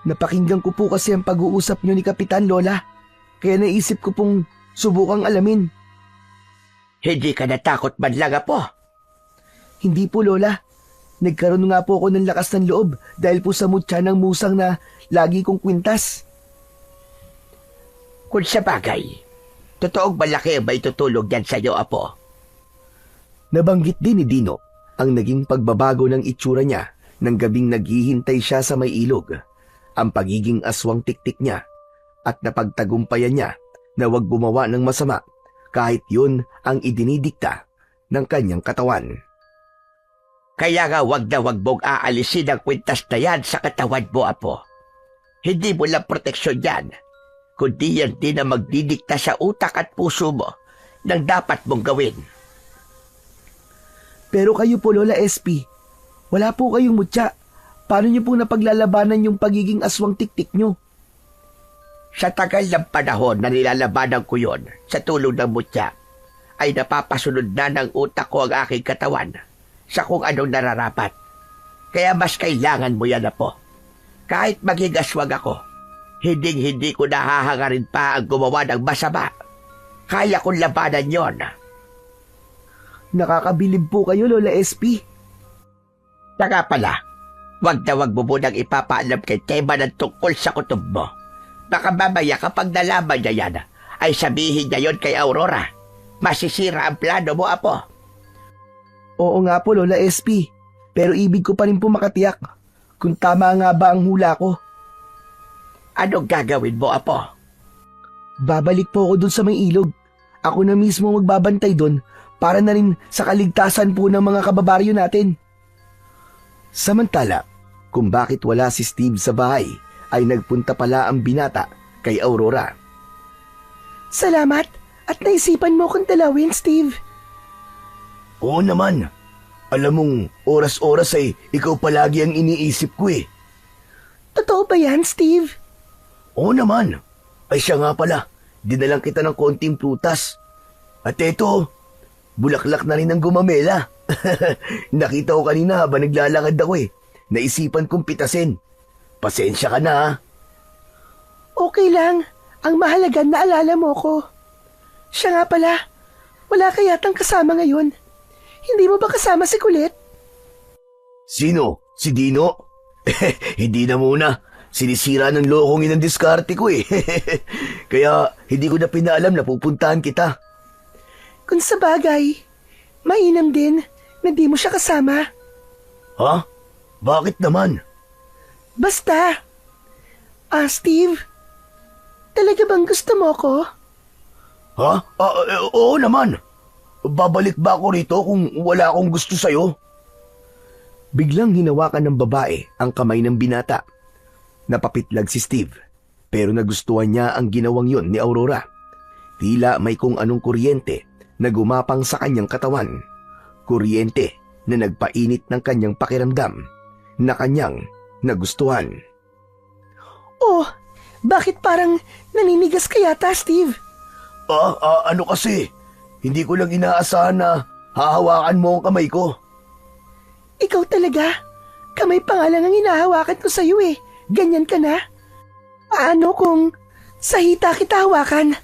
S6: Napakinggan ko po kasi ang pag-uusap niyo ni Kapitan, Lola. Kaya naisip ko pong subukang alamin.
S2: Hindi ka natakot man lang, Apo.
S6: Hindi po, Lola. Nagkaroon nga po ako ng lakas ng loob dahil po sa mutya ng musang na lagi kong kwintas.
S2: Kung sa bagay, totoong malaki ba itutulog yan sa'yo, Apo?
S3: Nabanggit din ni Dino ang naging pagbabago ng itsura niya ng gabing naghihintay siya sa may ilog, ang pagiging aswang tiktik niya, at napagtagumpayan niya na huwag gumawa ng masama kahit yun ang idinidikta ng kanyang katawan.
S2: Kaya nga wag na wag mong aalisin ang kwintas na yan sa katawan mo, Apo. Hindi mo lang proteksyon yan, kundi yan din ang magdidikta sa utak at puso mo ng dapat mong gawin.
S6: Pero kayo po, Lola SP, wala po kayong mutya. Paano niyo po napaglalabanan yung pagiging aswang tiktik niyo?
S2: Sa tagal ng panahon na nilalabanan ko yon sa tulong ng mutya, ay napapasunod na ng utak ko ang aking katawan sa kung anong nararapat. Kaya mas kailangan mo yan, Apo. Kahit maging aswang ako, hindi ko nahahangarin pa ang gumawa ng masama. Kaya kong labanan yon.
S6: Nakakabilib po kayo, Lola SP.
S2: Saka pala, wag na wag mo munang ipapaalam kay Tema ng tungkol sa kutob mo. Baka mamaya kapag nalaman niya yan, ay sabihin niya yon kay Aurora. Masisira ang plano mo, Apo.
S6: Oo nga po, Lola SP. Pero ibig ko pa rin po makatiyak kung tama nga ba ang hula ko.
S2: Anong gagawin mo, Apo?
S6: Babalik po ako dun sa may ilog. Ako na mismo magbabantay dun para na rin sa kaligtasan po ng mga kababaryo natin.
S3: Samantala, kung bakit wala si Steve sa bahay, ay nagpunta pala ang binata kay Aurora.
S6: Salamat at naisipan mo kong dalawin, Steve.
S1: Oo naman. Alam mong oras-oras ay ikaw palagi ang iniisip ko eh.
S6: Totoo ba yan, Steve?
S1: Oo naman. Ay siya nga pala, dinalang kita ng konting prutas. At eto, bulaklak na rin ang gumamela. Nakita ko kanina habang naglalakad ako eh. Naisipan kong pitasin. Pasensya ka na ha.
S6: Okay lang. Ang mahalaga naalala mo ko. Siya nga pala, wala ka yatang kasama ngayon. Hindi mo ba kasama si Kulit?
S1: Sino? Si Dino? Hindi na muna. Sinisira ng lokong yun ang diskarte ko eh. Kaya hindi ko na pinaalam na pupuntahan kita.
S6: Kung sa bagay, mainam din na di mo siya kasama.
S1: Ha? Bakit naman?
S6: Basta. Steve, talaga bang gusto mo ko?
S1: Ha? Oo naman. Babalik ba ako rito kung wala akong gusto sa'yo?
S3: Biglang hinawakan ng babae ang kamay ng binata. Napapitlag si Steve, pero nagustuhan niya ang ginawang yon ni Aurora. Tila may kung anong kuryente na gumapang sa kanyang katawan. Kuryente na nagpainit ng kanyang pakiramdam na kanyang nagustuhan.
S6: Oh, bakit parang naninigas ka yata, Steve?
S1: Ano kasi? Hindi ko lang inaasahan na hahawakan mo ang kamay ko.
S6: Ikaw talaga? Kamay pa nga lang ang hinahawakan ko sa'yo eh. Ganyan ka na? Paano kung sa hita kita hawakan?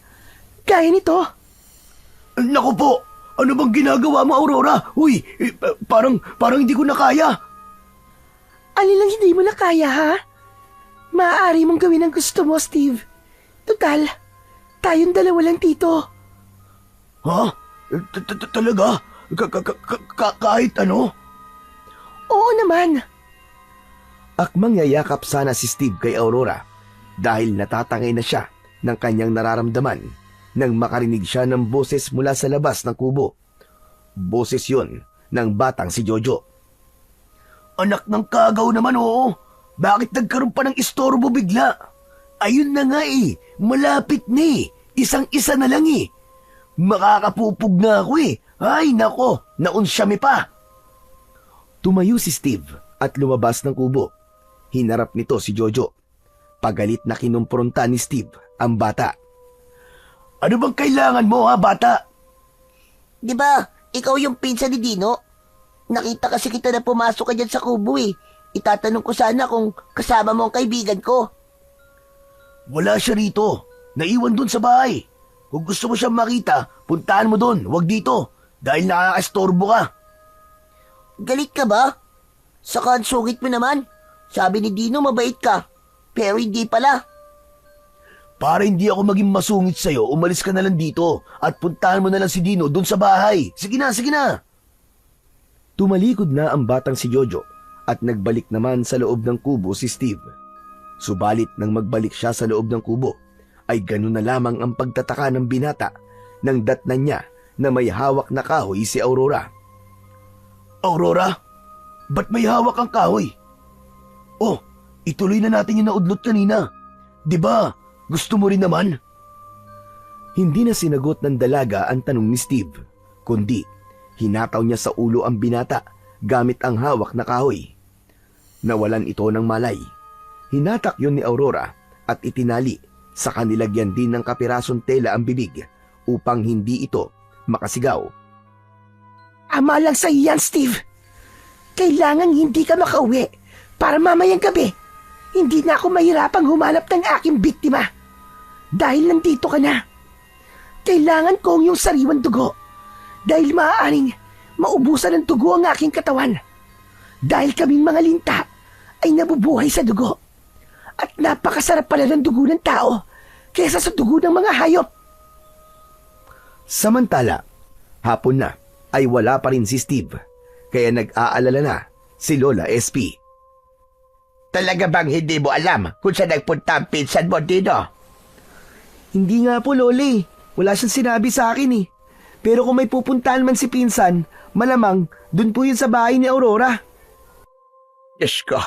S6: Gaya nito.
S1: Naku po! Ano bang ginagawa mo, Aurora? Uy, parang hindi ko na kaya.
S6: Alin lang hindi mo na kaya, ha? Maaari mong gawin ang gusto mo, Steve. Total, tayong dalawa lang dito.
S1: Ha? Talaga? Kahit ano?
S6: Oo naman.
S3: Akmang yayakap sana si Steve kay Aurora dahil natatangay na siya ng kanyang nararamdaman nang makarinig siya ng boses mula sa labas ng kubo. Boses yon ng batang si Jojo.
S1: Anak ng kagaw naman, oo. Bakit nagkaroon pa ng istorbo bigla? Ayun na nga eh. Malapit na eh. Isang-isa na lang eh. Makakapupog na ako eh. Ay nako, naunsyami pa.
S3: Tumayo si Steve at lumabas ng kubo. Hinarap nito si Jojo. Pagalit na kinumpronta ni Steve ang bata.
S1: Ano bang kailangan mo ha, bata?
S5: Di ba, ikaw yung pinsan ni Dino? Nakita kasi kita na pumasok ka dyan sa kubo eh. Itatanong ko sana kung kasama mo ang kaibigan ko.
S1: Wala siya rito. Naiwan dun sa bahay. Kung gusto mo siyang makita, puntahan mo dun. Huwag dito. Dahil nakakastorbo ka.
S5: Galit ka ba? Saka ang sungit mo naman. Sabi ni Dino mabait ka. Pero hindi pala.
S1: Para hindi ako maging masungit sa'yo, umalis ka na lang dito at puntahan mo na lang si Dino dun sa bahay. Sige na, sige na.
S3: Tumalikod na ang batang si Jojo at nagbalik naman sa loob ng kubo si Steve. Subalit nang magbalik siya sa loob ng kubo, ay ganun na lamang ang pagtataka ng binata nang datnan niya na may hawak na kahoy si Aurora.
S1: Aurora, ba't may hawak ang kahoy? Oh, ituloy na natin yung naudlot kanina. 'Di ba? Gusto mo rin naman?
S3: Hindi na sinagot ng dalaga ang tanong ni Steve, kundi hinataw niya sa ulo ang binata gamit ang hawak na kahoy. Nawalan ito ng malay. Hinatak yon ni Aurora at itinali sa kanilagyan din ng kapirasong tela ang bibig upang hindi ito makasigaw.
S2: Ama lang sa iyan, Steve. Kailangan hindi ka makauwi para mamayang gabi. Hindi na ako mahirapang humanap ng aking biktima. Dahil nandito ka na. Kailangan ko ang iyong sariwang dugo. Dahil maaaring maubusan ng dugo ang aking katawan. Dahil kaming mga linta ay nabubuhay sa dugo. At napakasarap pala ng dugo ng tao kaysa sa dugo ng mga hayop.
S3: Samantala, hapon na ay wala pa rin si Steve, kaya nag-aalala na si Lola SP.
S2: Talaga bang hindi mo alam kung saan nagpunta ang pinsan mo, Dino?
S6: Hindi nga po, Loli. Wala siyang sinabi sa akin eh. Pero kung may pupuntahan man si Pinsan, malamang dun po yun sa bahay ni Aurora.
S2: Diyos ko,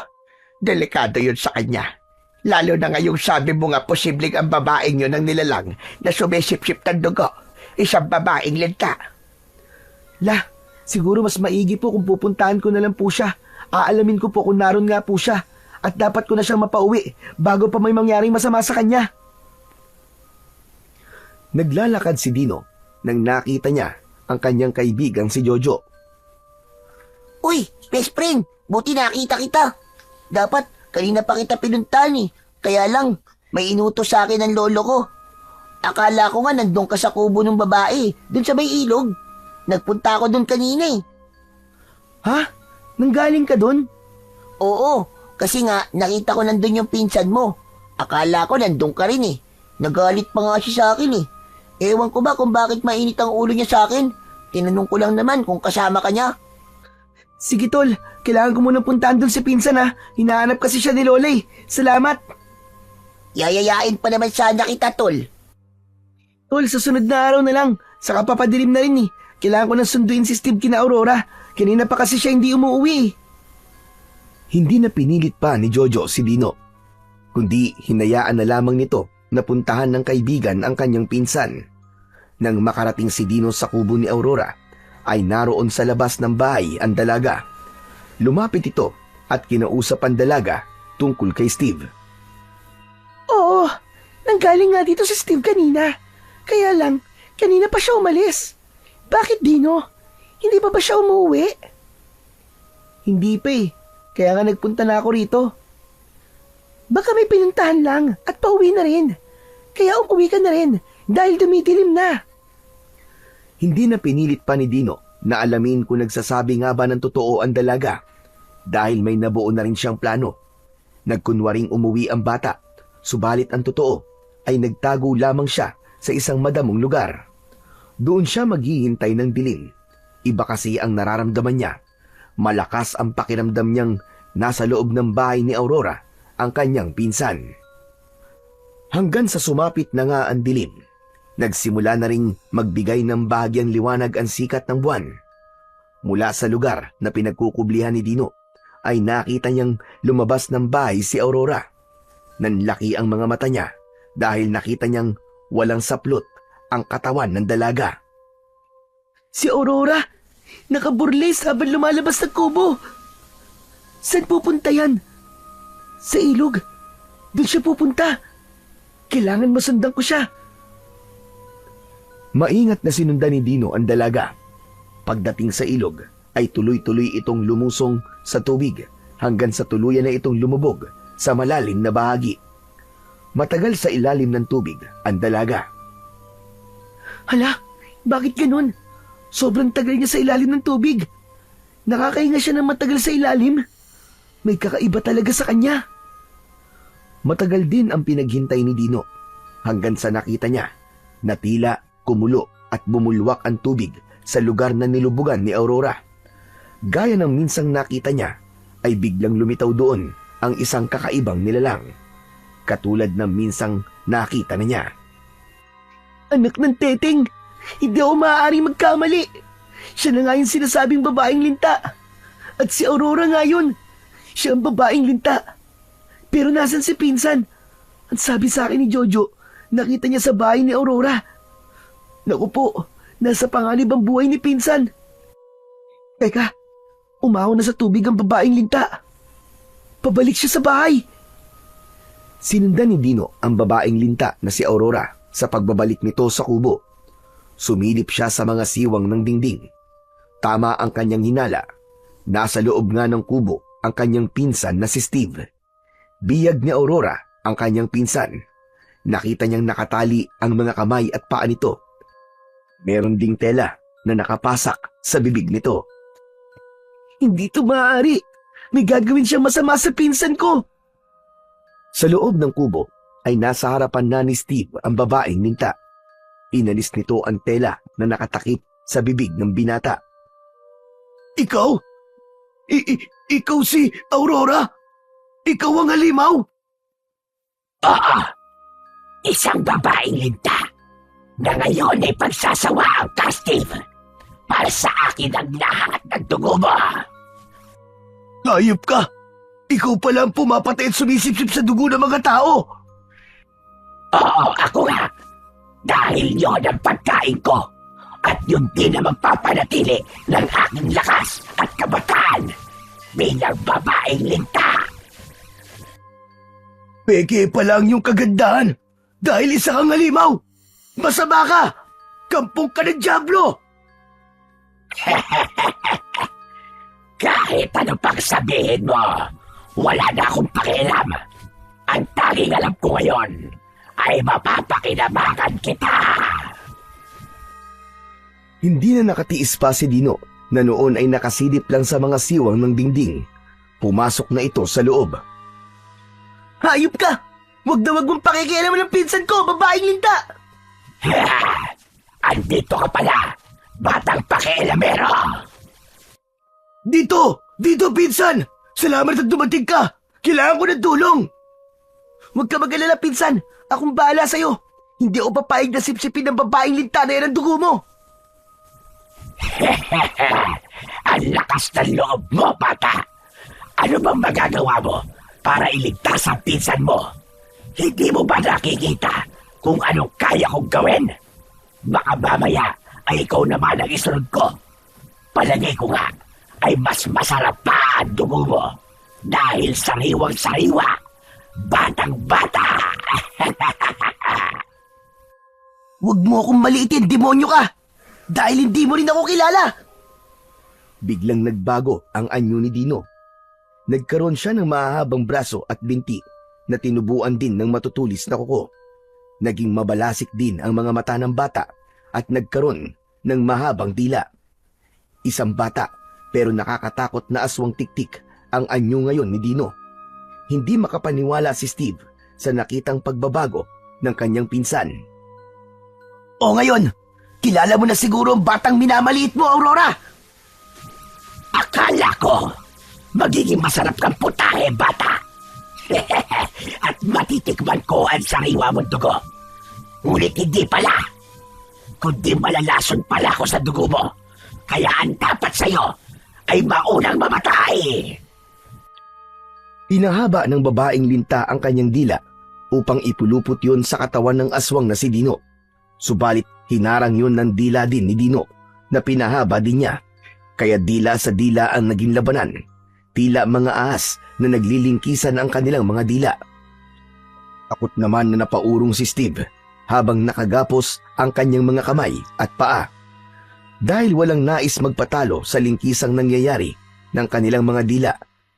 S2: delikado yun sa kanya. Lalo na ngayong sabi mo nga posibleng ang babaeng yun ang nilalang na sumisip-sip ng dugo. Isang babaeng linta.
S6: La, siguro mas maigi po kung pupuntahan ko na lang po siya. Aalamin ko po kung naroon nga po siya. At dapat ko na siyang mapauwi bago pa may mangyaring masama sa kanya.
S3: Naglalakad si Dino nang nakita niya ang kanyang kaibigang si Jojo.
S5: Uy, best friend, buti nakita kita. Dapat kanina pa kita pinuntahan eh. Kaya lang, may inutos sa akin ng lolo ko. Akala ko nga nandun ka sa kubo ng babae, dun sa may ilog. Nagpunta ako dun kanina eh.
S6: Ha? Nanggaling ka dun?
S5: Oo, kasi nga nakita ko nandun yung pinsan mo. Akala ko nandun ka rin eh. Nagalit pa nga siya sa akin eh. Ewan ko ba kung bakit mainit ang ulo niya sa akin. Tinanong ko lang naman kung kasama ka niya.
S6: Sige tol, kailangan ko muna puntahan dun si Pinsan ha. Hinahanap kasi siya ni Lola eh. Salamat.
S5: Yayayain pa naman sana kita, tol.
S6: Tol, sa sunod na araw na lang. Saka papadilim na rin eh. Kailangan ko nang sunduin si Steve kina Aurora. Kanina pa kasi siya hindi umuwi eh.
S3: Hindi na pinilit pa ni Jojo si Dino, kundi hinayaan na lamang nito na puntahan ng kaibigan ang kanyang pinsan. Nang makarating si Dino sa kubo ni Aurora, ay naroon sa labas ng bahay ang dalaga. Lumapit ito at kinausap ang dalaga tungkol kay Steve.
S2: Oo, nanggaling nga dito si Steve kanina. Kaya lang, kanina pa siya umalis. Bakit, Dino? Hindi pa ba siya umuwi?
S6: Hindi pa eh. Kaya nga nagpunta na ako rito.
S2: Baka may pinuntahan lang at pauwi na rin. Kaya umuwi ka na rin dahil dumidilim na.
S3: Hindi na pinilit pa ni Dino na alamin kung nagsasabi nga ba ng totoo ang dalaga dahil may nabuo na rin siyang plano. Nagkunwaring umuwi ang bata, subalit ang totoo ay nagtago lamang siya sa isang madamong lugar. Doon siya maghihintay ng dilim. Iba kasi ang nararamdaman niya. Malakas ang pakiramdam niyang nasa loob ng bahay ni Aurora ang kanyang pinsan. Hanggang sa sumapit na nga ang dilim, nagsimula na ring magbigay ng bahagyang liwanag ang sikat ng buwan. Mula sa lugar na pinagkukublihan ni Dino, ay nakita niyang lumabas ng bahay si Aurora. Nanlaki ang mga mata niya dahil nakita niyang walang saplot ang katawan ng dalaga.
S6: Si Aurora! Nakaburles habang lumalabas ng kubo. Saan pupunta yan? Sa ilog. Doon siya pupunta. Kailangan masundan ko siya.
S3: Maingat na sinundan ni Dino ang dalaga. Pagdating sa ilog, ay tuloy-tuloy itong lumusong sa tubig hanggang sa tuluyan na itong lumubog sa malalim na bahagi. Matagal sa ilalim ng tubig ang dalaga.
S6: Hala, bakit ganun? Sobrang tagal niya sa ilalim ng tubig. Nakakahinga siya ng matagal sa ilalim. May kakaiba talaga sa kanya.
S3: Matagal din ang pinaghintay ni Dino hanggang sa nakita niya na tila kumulo at bumulwak ang tubig sa lugar na nilubugan ni Aurora. Gaya ng minsang nakita niya ay biglang lumitaw doon ang isang kakaibang nilalang. Katulad ng minsang nakita na niya.
S6: Anak ng teteng, hindi ako maaaring magkamali. Siya na nga yung sinasabing babaeng linta. At si Aurora nga yun. Siya ang babaeng linta. Pero nasan si Pinsan? Ang sabi sa akin ni Jojo, nakita niya sa bahay ni Aurora. Naku po, nasa panganib ang buhay ni Pinsan. Teka, umahon na sa tubig ang babaeng linta. Pabalik siya sa bahay.
S3: Sinundan ni Dino ang babaeng linta na si Aurora sa pagbabalik nito sa kubo. Sumilip siya sa mga siwang ng dingding. Tama ang kanyang hinala. Nasa loob nga ng kubo ang kanyang pinsan na si Steve. Biyag ni Aurora ang kanyang pinsan. Nakita niyang nakatali ang mga kamay at paa nito. Meron ding tela na nakapasak sa bibig nito.
S6: Hindi ito maaari. May gagawin siyang masama sa pinsan ko.
S3: Sa loob ng kubo ay nasa harapan na ni Steve ang babaeng linta. Inalis nito ang tela na nakatakip sa bibig ng binata.
S1: Ikaw? Ikaw si Aurora? Ikaw ang halimaw?
S2: Oo, isang babaeng linta na ngayon ay pagsasawa ang Steve para sa akin ang lahat ng dugo mo.
S1: Hayop ka! Ikaw pala ang pumapatay at sumisipsip sa dugo ng mga tao!
S2: Oo, ako nga. Dahil yon ang pagkain ko at yun din ang magpapanatili ng aking lakas at kabataan bilang babaeng linta.
S1: Peke pa lang yung kagandahan dahil isa kang halimaw! Masama ka! Kampong ka ng dyablo!
S2: Kahit ano pang sabihin mo, wala na akong pakialam. Ang tanging alam ko ngayon ay mapapakinabangan kita.
S3: Hindi na nakatiis pa si Dino na noon ay nakasilip lang sa mga siwang ng dingding. Pumasok na ito sa loob.
S6: Hayop ka! Huwag na huwag mong pakikialaman ng pinsan ko, babaeng linta!
S2: Andito ka pala, batang pakialamero!
S1: Dito! Dito, pinsan! Salamat at dumating ka! Kailangan ko ng tulong!
S6: Huwag ka mag-alala, pinsan. Akong bahala sa'yo. Hindi ako papayag na sipsipin ng babaeng linta na yan ang dugo mo.
S2: Ang lakas ng loob mo, bata! Ano bang magagawa mo para iligtas ang pinsan mo? Hindi mo ba nakikita kung anong kaya kong gawin? Baka mamaya ay ikaw naman ang isunod ko. Palagay ko nga ay mas masarap pa ang dugo mo dahil sariwang-sariwa, batang-bata.
S6: Huwag mo akong maliitin, demonyo ka! Dahil hindi mo rin ako kilala!
S3: Biglang nagbago ang anyo ni Dino. Nagkaroon siya ng mahahabang braso at binti na tinubuan din ng matutulis na kuko. Naging mabalasik din ang mga mata ng bata at nagkaroon ng mahabang dila. Isang bata pero nakakatakot na aswang tiktik ang anyo ngayon ni Dino. Hindi makapaniwala si Steve sa nakitang pagbabago ng kanyang pinsan.
S1: O ngayon, kilala mo na siguro ang batang minamaliit mo, Aurora!
S2: Akala ko magiging masarap kang putahe, bata. At matitikman ko ang sariwa mong dugo. Ngunit hindi pala. Kundi malalason pala ako sa dugo mo. Kaya ang dapat sa'yo ay maunang mamatay.
S3: Pinahaba ng babaeng linta ang kanyang dila upang ipulupot yon sa katawan ng aswang na si Dino. Subalit hinarang yon ng dila din ni Dino na pinahaba din niya. Kaya dila sa dila ang naging labanan. Tila mga ahas na naglilingkisan ang kanilang mga dila. Takot naman na napaurong si Steve habang nakagapos ang kanyang mga kamay at paa. Dahil walang nais magpatalo sa lingkisang nangyayari ng kanilang mga dila,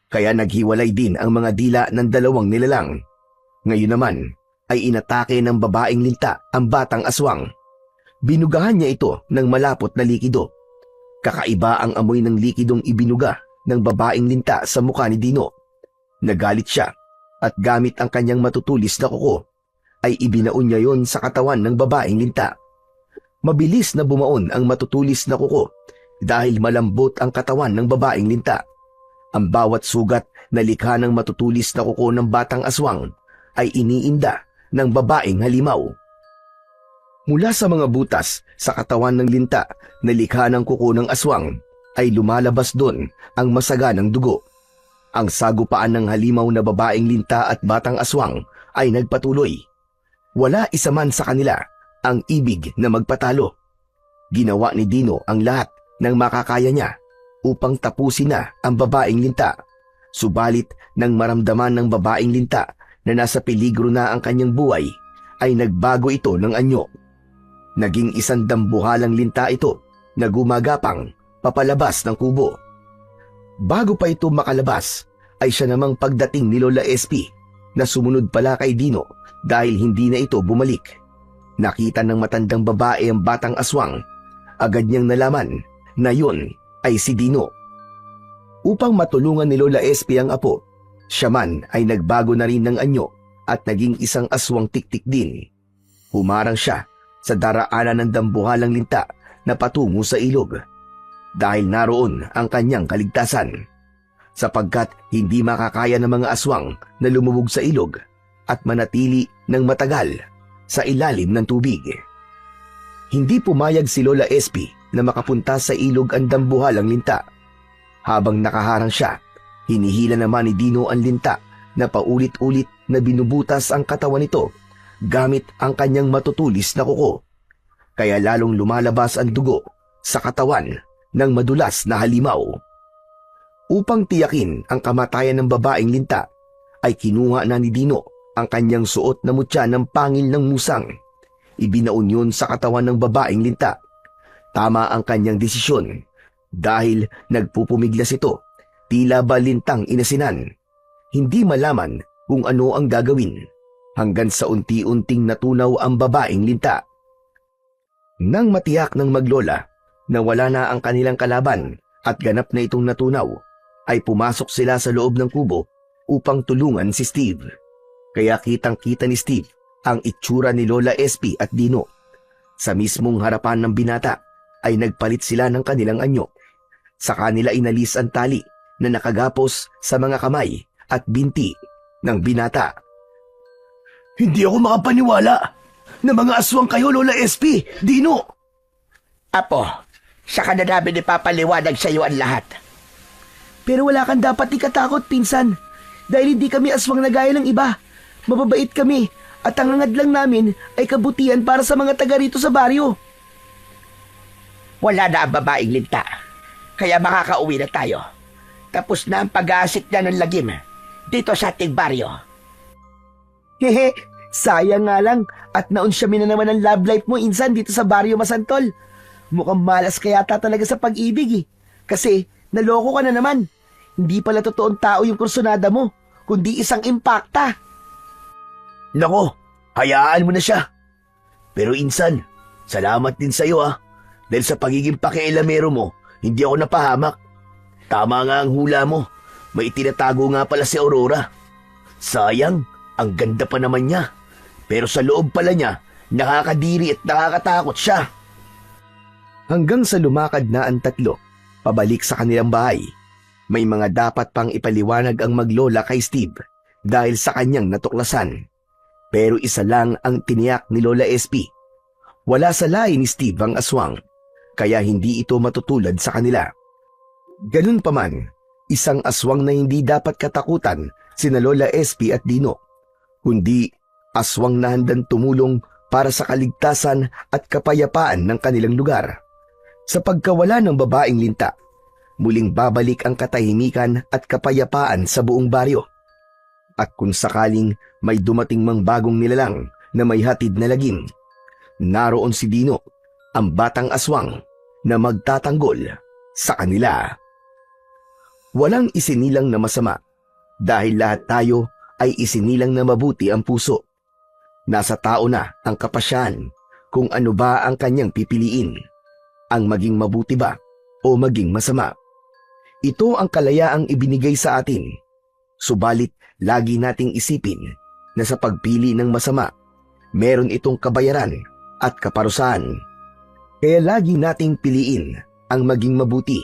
S3: Kaya naghiwalay din ang mga dila ng dalawang nilalang. Ngayon naman ay inatake ng babaeng linta ang batang aswang. Binugahan niya ito ng malapot na likido. Kakaiba ang amoy ng likidong ibinuga ng babaeng linta sa mukha ni Dino. Nagalit siya at gamit ang kanyang matutulis na kuko ay ibinaon niya yon sa katawan ng babaeng linta. Mabilis na bumaon ang matutulis na kuko dahil malambot ang katawan ng babaeng linta. Ang bawat sugat na likha ng matutulis na kuko ng batang aswang ay iniinda ng babaeng halimaw. Mula sa mga butas sa katawan ng linta na likha ng kuko ng aswang ay lumalabas doon ang masaganang dugo. Ang sagupaan ng halimaw na babaeng linta at batang aswang ay nagpatuloy. Wala isa man sa kanila ang ibig na magpatalo. Ginawa ni Dino ang lahat ng makakaya niya upang tapusin na ang babaeng linta. Subalit nang maramdaman ng babaeng linta na nasa peligro na ang kanyang buhay, ay nagbago ito ng anyo. Naging isang dambuhalang linta ito na gumagapang papalabas ng kubo. Bago pa ito makalabas, ay siya namang pagdating ni Lola SP na sumunod pala kay Dino dahil hindi na ito bumalik. Nakita ng matandang babae ang batang aswang. Agad niyang nalaman na yun ay si Dino. Upang matulungan ni Lola SP ang apo, siya man ay nagbago na rin ng anyo at naging isang aswang tiktik din. Humarang siya sa daraanan ng dambuhalang linta na patungo sa ilog. Dahil naroon ang kanyang kaligtasan. Sapagkat hindi makakaya ng mga aswang na lumubog sa ilog at manatili ng matagal sa ilalim ng tubig. Hindi pumayag si Lola SP na makapunta sa ilog ang dambuhalang linta. Habang nakaharang siya, hinihila naman ni Dino ang linta na paulit-ulit na binubutas ang katawan nito gamit ang kanyang matutulis na kuko. Kaya lalong lumalabas ang dugo sa katawan ng madulas na halimaw. Upang tiyakin ang kamatayan ng babaeng linta, ay kinuha na ni Dino ang kanyang suot na mutya ng pangil ng musang. Ibinaon yun sa katawan ng babaeng linta. Tama ang kanyang desisyon dahil nagpupumiglas ito, tila ba lintang inasinan. Hindi malaman kung ano ang gagawin hanggang sa unti-unting natunaw ang babaeng linta. Nang matiyak ng maglola na wala na ang kanilang kalaban at ganap na itong natunaw, ay pumasok sila sa loob ng kubo upang tulungan si Steve. Kaya kitang-kita ni Steve ang itsura ni Lola SP at Dino. Sa mismong harapan ng binata ay nagpalit sila ng kanilang anyo. Sa kanila inalis ang tali na nakagapos sa mga kamay at binti ng binata.
S1: Hindi ako makapaniwala na mga aswang kayo, Lola SP, Dino.
S2: Apo, saka na namin ipapaliwanag sa iyo ang lahat.
S6: Pero wala kang dapat ikatakot, pinsan. Dahil hindi kami aswang na gaya ng iba. Mababait kami at ang hangad lang namin ay kabutihan para sa mga taga rito sa baryo.
S2: Wala na ang babaeng linta, kaya makakauwi na tayo. Tapos na ang pag-aasik na ng lagim dito sa ating baryo.
S6: Hehe, sayang nga lang at naunsyami na naman ang love life mo, insan, dito sa baryo Masantol. Mukhang malas kaya talaga sa pag-ibig eh. Kasi naloko ka na naman. Hindi pala totoong tao yung kursunada mo, kundi isang impakta.
S1: Nako, hayaan mo na siya. Pero insan, salamat din sa iyo dahil sa pagiging pakialamero mo, hindi ako napahamak. Tama nga ang hula mo, may itinatago nga pala si Aurora. Sayang, ang ganda pa naman niya. Pero sa loob pala niya, nakakadiri at nakakatakot siya.
S3: Hanggang sa lumakad na ang tatlo, pabalik sa kanilang bahay. May mga dapat pang ipaliwanag ang maglola kay Steve dahil sa kanyang natuklasan. Pero isa lang ang tiniyak ni Lola SP. Wala sa lahi ni Steve ang aswang, kaya hindi ito matutulad sa kanila. Ganun pa man, isang aswang na hindi dapat katakutan sina Lola SP at Dino, kundi aswang na handang tumulong para sa kaligtasan at kapayapaan ng kanilang lugar. Sa pagkawala ng babaeng linta, muling babalik ang katahimikan at kapayapaan sa buong baryo. At kung sakaling may dumating mang bagong nilalang na may hatid na lagim, naroon si Dino, ang batang aswang na magtatanggol sa kanila. Walang isinilang na masama dahil lahat tayo ay isinilang na mabuti ang puso. Nasa tao na ang kapasyan kung ano ba ang kanyang pipiliin, ang maging mabuti ba o maging masama. Ito ang kalayaang ibinigay sa atin. Subalit lagi nating isipin na sa pagpili ng masama, meron itong kabayaran at kaparusahan. Kaya lagi nating piliin ang maging mabuti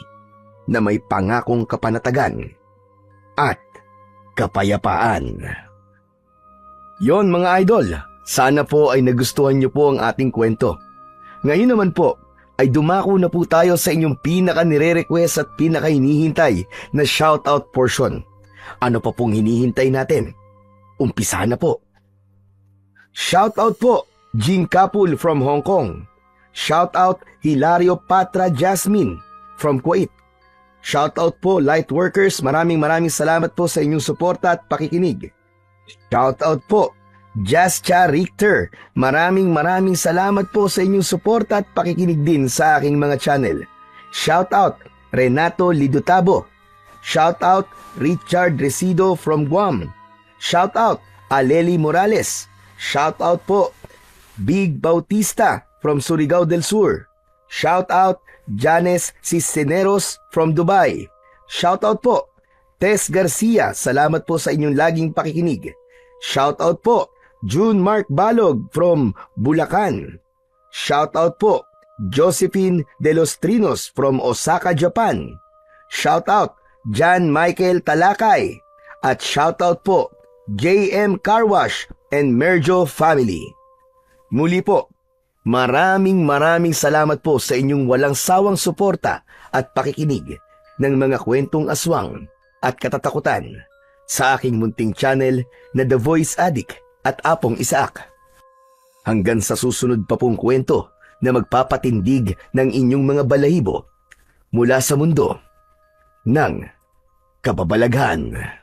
S3: na may pangakong kapanatagan at kapayapaan. Yon mga idol, sana po ay nagustuhan niyo po ang ating kwento. Ngayon naman po ay dumako na po tayo sa inyong pinaka nire-request at pinaka hinihintay na shoutout portion. Ano pa pong hinihintay natin? Umpisa na po. Shoutout po, Jean Kapul from Hong Kong. Shoutout Hilario Patra Jasmine from Kuwait. Shoutout po Lightworkers, maraming salamat po sa inyong suporta at pakikinig. Shoutout po Jascha Richter, maraming salamat po sa inyong suporta at pakikinig din sa aking mga channel. Shoutout Renato Lidutabo. Shoutout Richard Resido from Guam. Shoutout Aleli Morales. Shoutout po Big Bautista from Surigao del Sur. Shoutout Janes Cisneros from Dubai. Shoutout po Tess Garcia, salamat po sa inyong laging pakikinig. Shoutout po June Mark Balog from Bulacan. Shoutout po Josephine De Los Trinos from Osaka, Japan. Shoutout John Michael Talakay. At shoutout po JM Carwash and Merjo family. Muli po, maraming salamat po sa inyong walang sawang suporta at pakikinig ng mga kwentong aswang at katatakutan sa aking munting channel na The Voice Addict at Apong Isaak. Hanggang sa susunod pa pong kwento na magpapatindig ng inyong mga balahibo mula sa mundo ng kababalaghan.